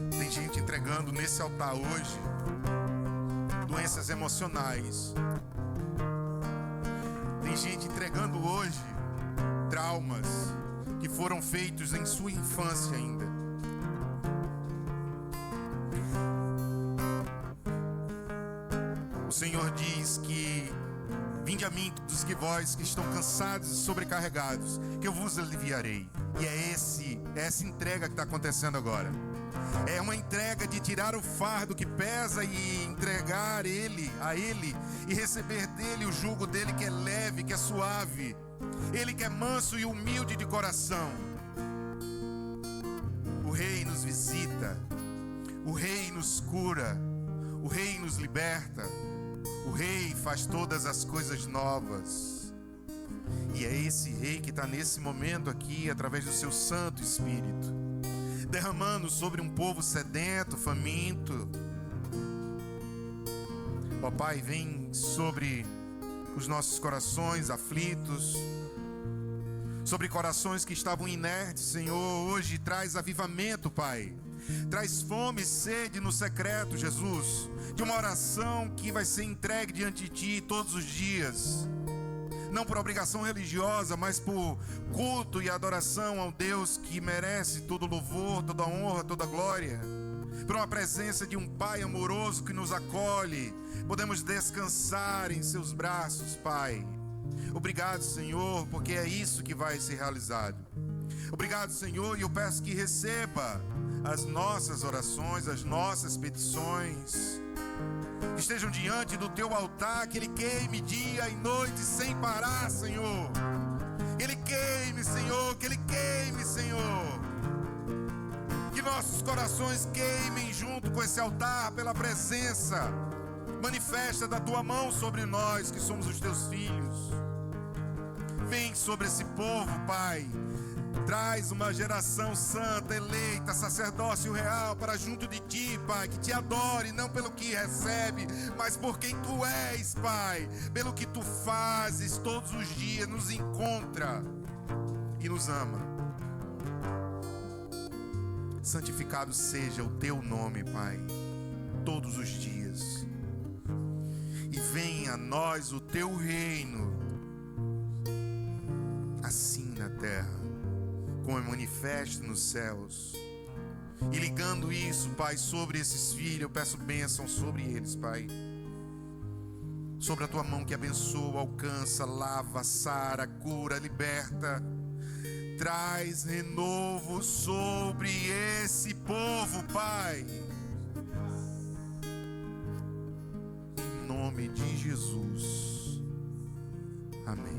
Tem gente entregando nesse altar hoje doenças emocionais. Tem gente entregando hoje traumas que foram feitos em sua infância ainda. O Senhor diz que: vinde a mim todos que vós que estão cansados e sobrecarregados, que eu vos aliviarei. E é essa entrega que está acontecendo agora. É uma entrega de tirar o fardo que pesa e entregar a Ele e receber dele o jugo dele, que é leve, que é suave. Ele que é manso e humilde de coração. O Rei nos visita, o Rei nos cura, o Rei nos liberta, o Rei faz todas as coisas novas. E é esse Rei que está nesse momento aqui, através do seu Santo Espírito, derramando sobre um povo sedento, faminto. Ó Pai, vem sobre os nossos corações aflitos, sobre corações que estavam inertes, Senhor. Hoje traz avivamento, Pai. Traz fome e sede no secreto, Jesus, de uma oração que vai ser entregue diante de Ti todos os dias. Não por obrigação religiosa, mas por culto e adoração ao Deus que merece todo louvor, toda honra, toda glória. Por uma presença de um Pai amoroso que nos acolhe. Podemos descansar em Seus braços, Pai. Obrigado, Senhor, porque é isso que vai ser realizado. Obrigado, Senhor, e eu peço que receba as nossas orações, as nossas petições. Que estejam diante do Teu altar, que Ele queime dia e noite sem parar, Senhor. Que Ele queime, Senhor, que Ele queime, Senhor. Que nossos corações queimem junto com esse altar pela presença manifesta da Tua mão sobre nós, que somos os Teus filhos. Vem sobre esse povo, Pai. Traz uma geração santa, eleita, sacerdócio real para junto de Ti, Pai, que Te adore, não pelo que recebe, mas por quem Tu és, Pai, pelo que Tu fazes todos os dias, nos encontra e nos ama. Santificado seja o Teu nome, Pai, todos os dias. E venha a nós o Teu reino, assim na terra, como é manifesto nos céus. E ligando isso, Pai, sobre esses filhos, eu peço bênção sobre eles, Pai. Sobre a Tua mão que abençoa, alcança, lava, sara, cura, liberta. Traz renovo sobre esse povo, Pai. Em nome de Jesus. Amém.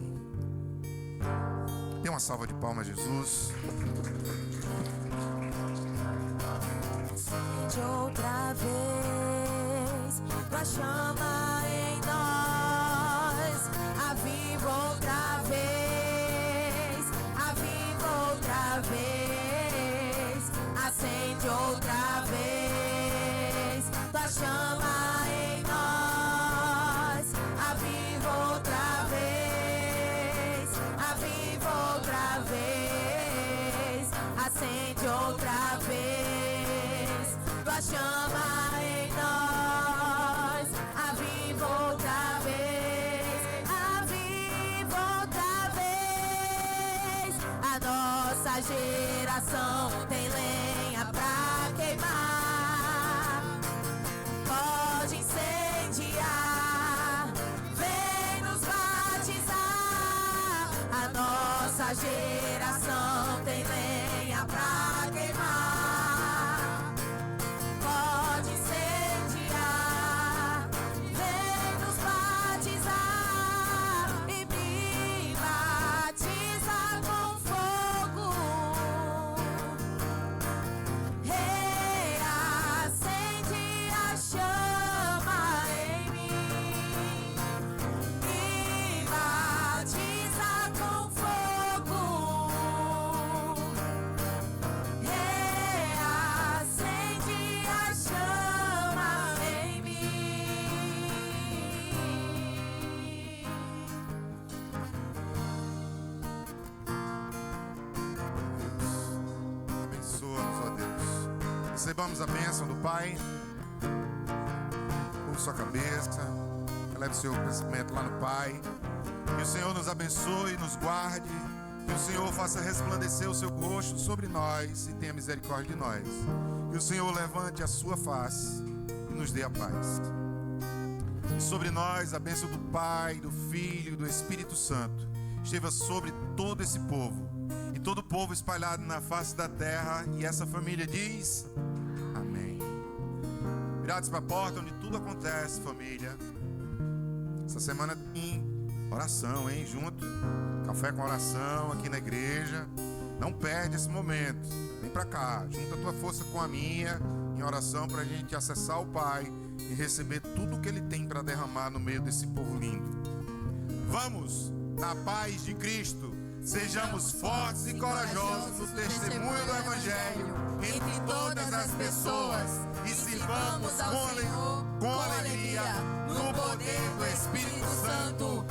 Dê uma salva de palmas, Jesus. Acende outra vez tua chama em nós. Aviva outra vez. Aviva outra vez. Acende outra vez tua chama em nós. Aviva outra vez. Aviva outra vez. Acende outra vez tua chama em nós. Aviva outra vez. Aviva outra vez. A nossa geração tem lenha pra queimar. Pode incendiar. Vem nos batizar. A nossa geração tem lenha pra queimar. Pode incendiar. Vem nos batizar. E me batiza com fogo. Reacende a chama em mim. Me batiza com fogo. Reacende a chama em mim. Abençoa-nos, ó Deus. Recebamos a bênção do Pai. Curva sua cabeça. Eleve seu pensamento lá no Pai. Que o Senhor nos abençoe, nos guarde. Que o Senhor faça resplandecer o seu rosto sobre nós e tenha misericórdia de nós. Que o Senhor levante a sua face e nos dê a paz. E sobre nós a bênção do Pai, do Filho e do Espírito Santo esteja sobre todo esse povo. E todo o povo espalhado na face da terra. E essa família diz: amém. Virados para a porta onde tudo acontece, família. Essa semana tem oração, hein? Junto. Café com oração aqui na igreja. Não perde esse momento. Vem pra cá. Junta a tua força com a minha em oração pra gente acessar o Pai e receber tudo o que Ele tem para derramar no meio desse povo lindo. Vamos, na paz de Cristo, sejamos fortes e corajosos no testemunho do Evangelho entre todas as pessoas e sirvamos com alegria no poder do Espírito Santo.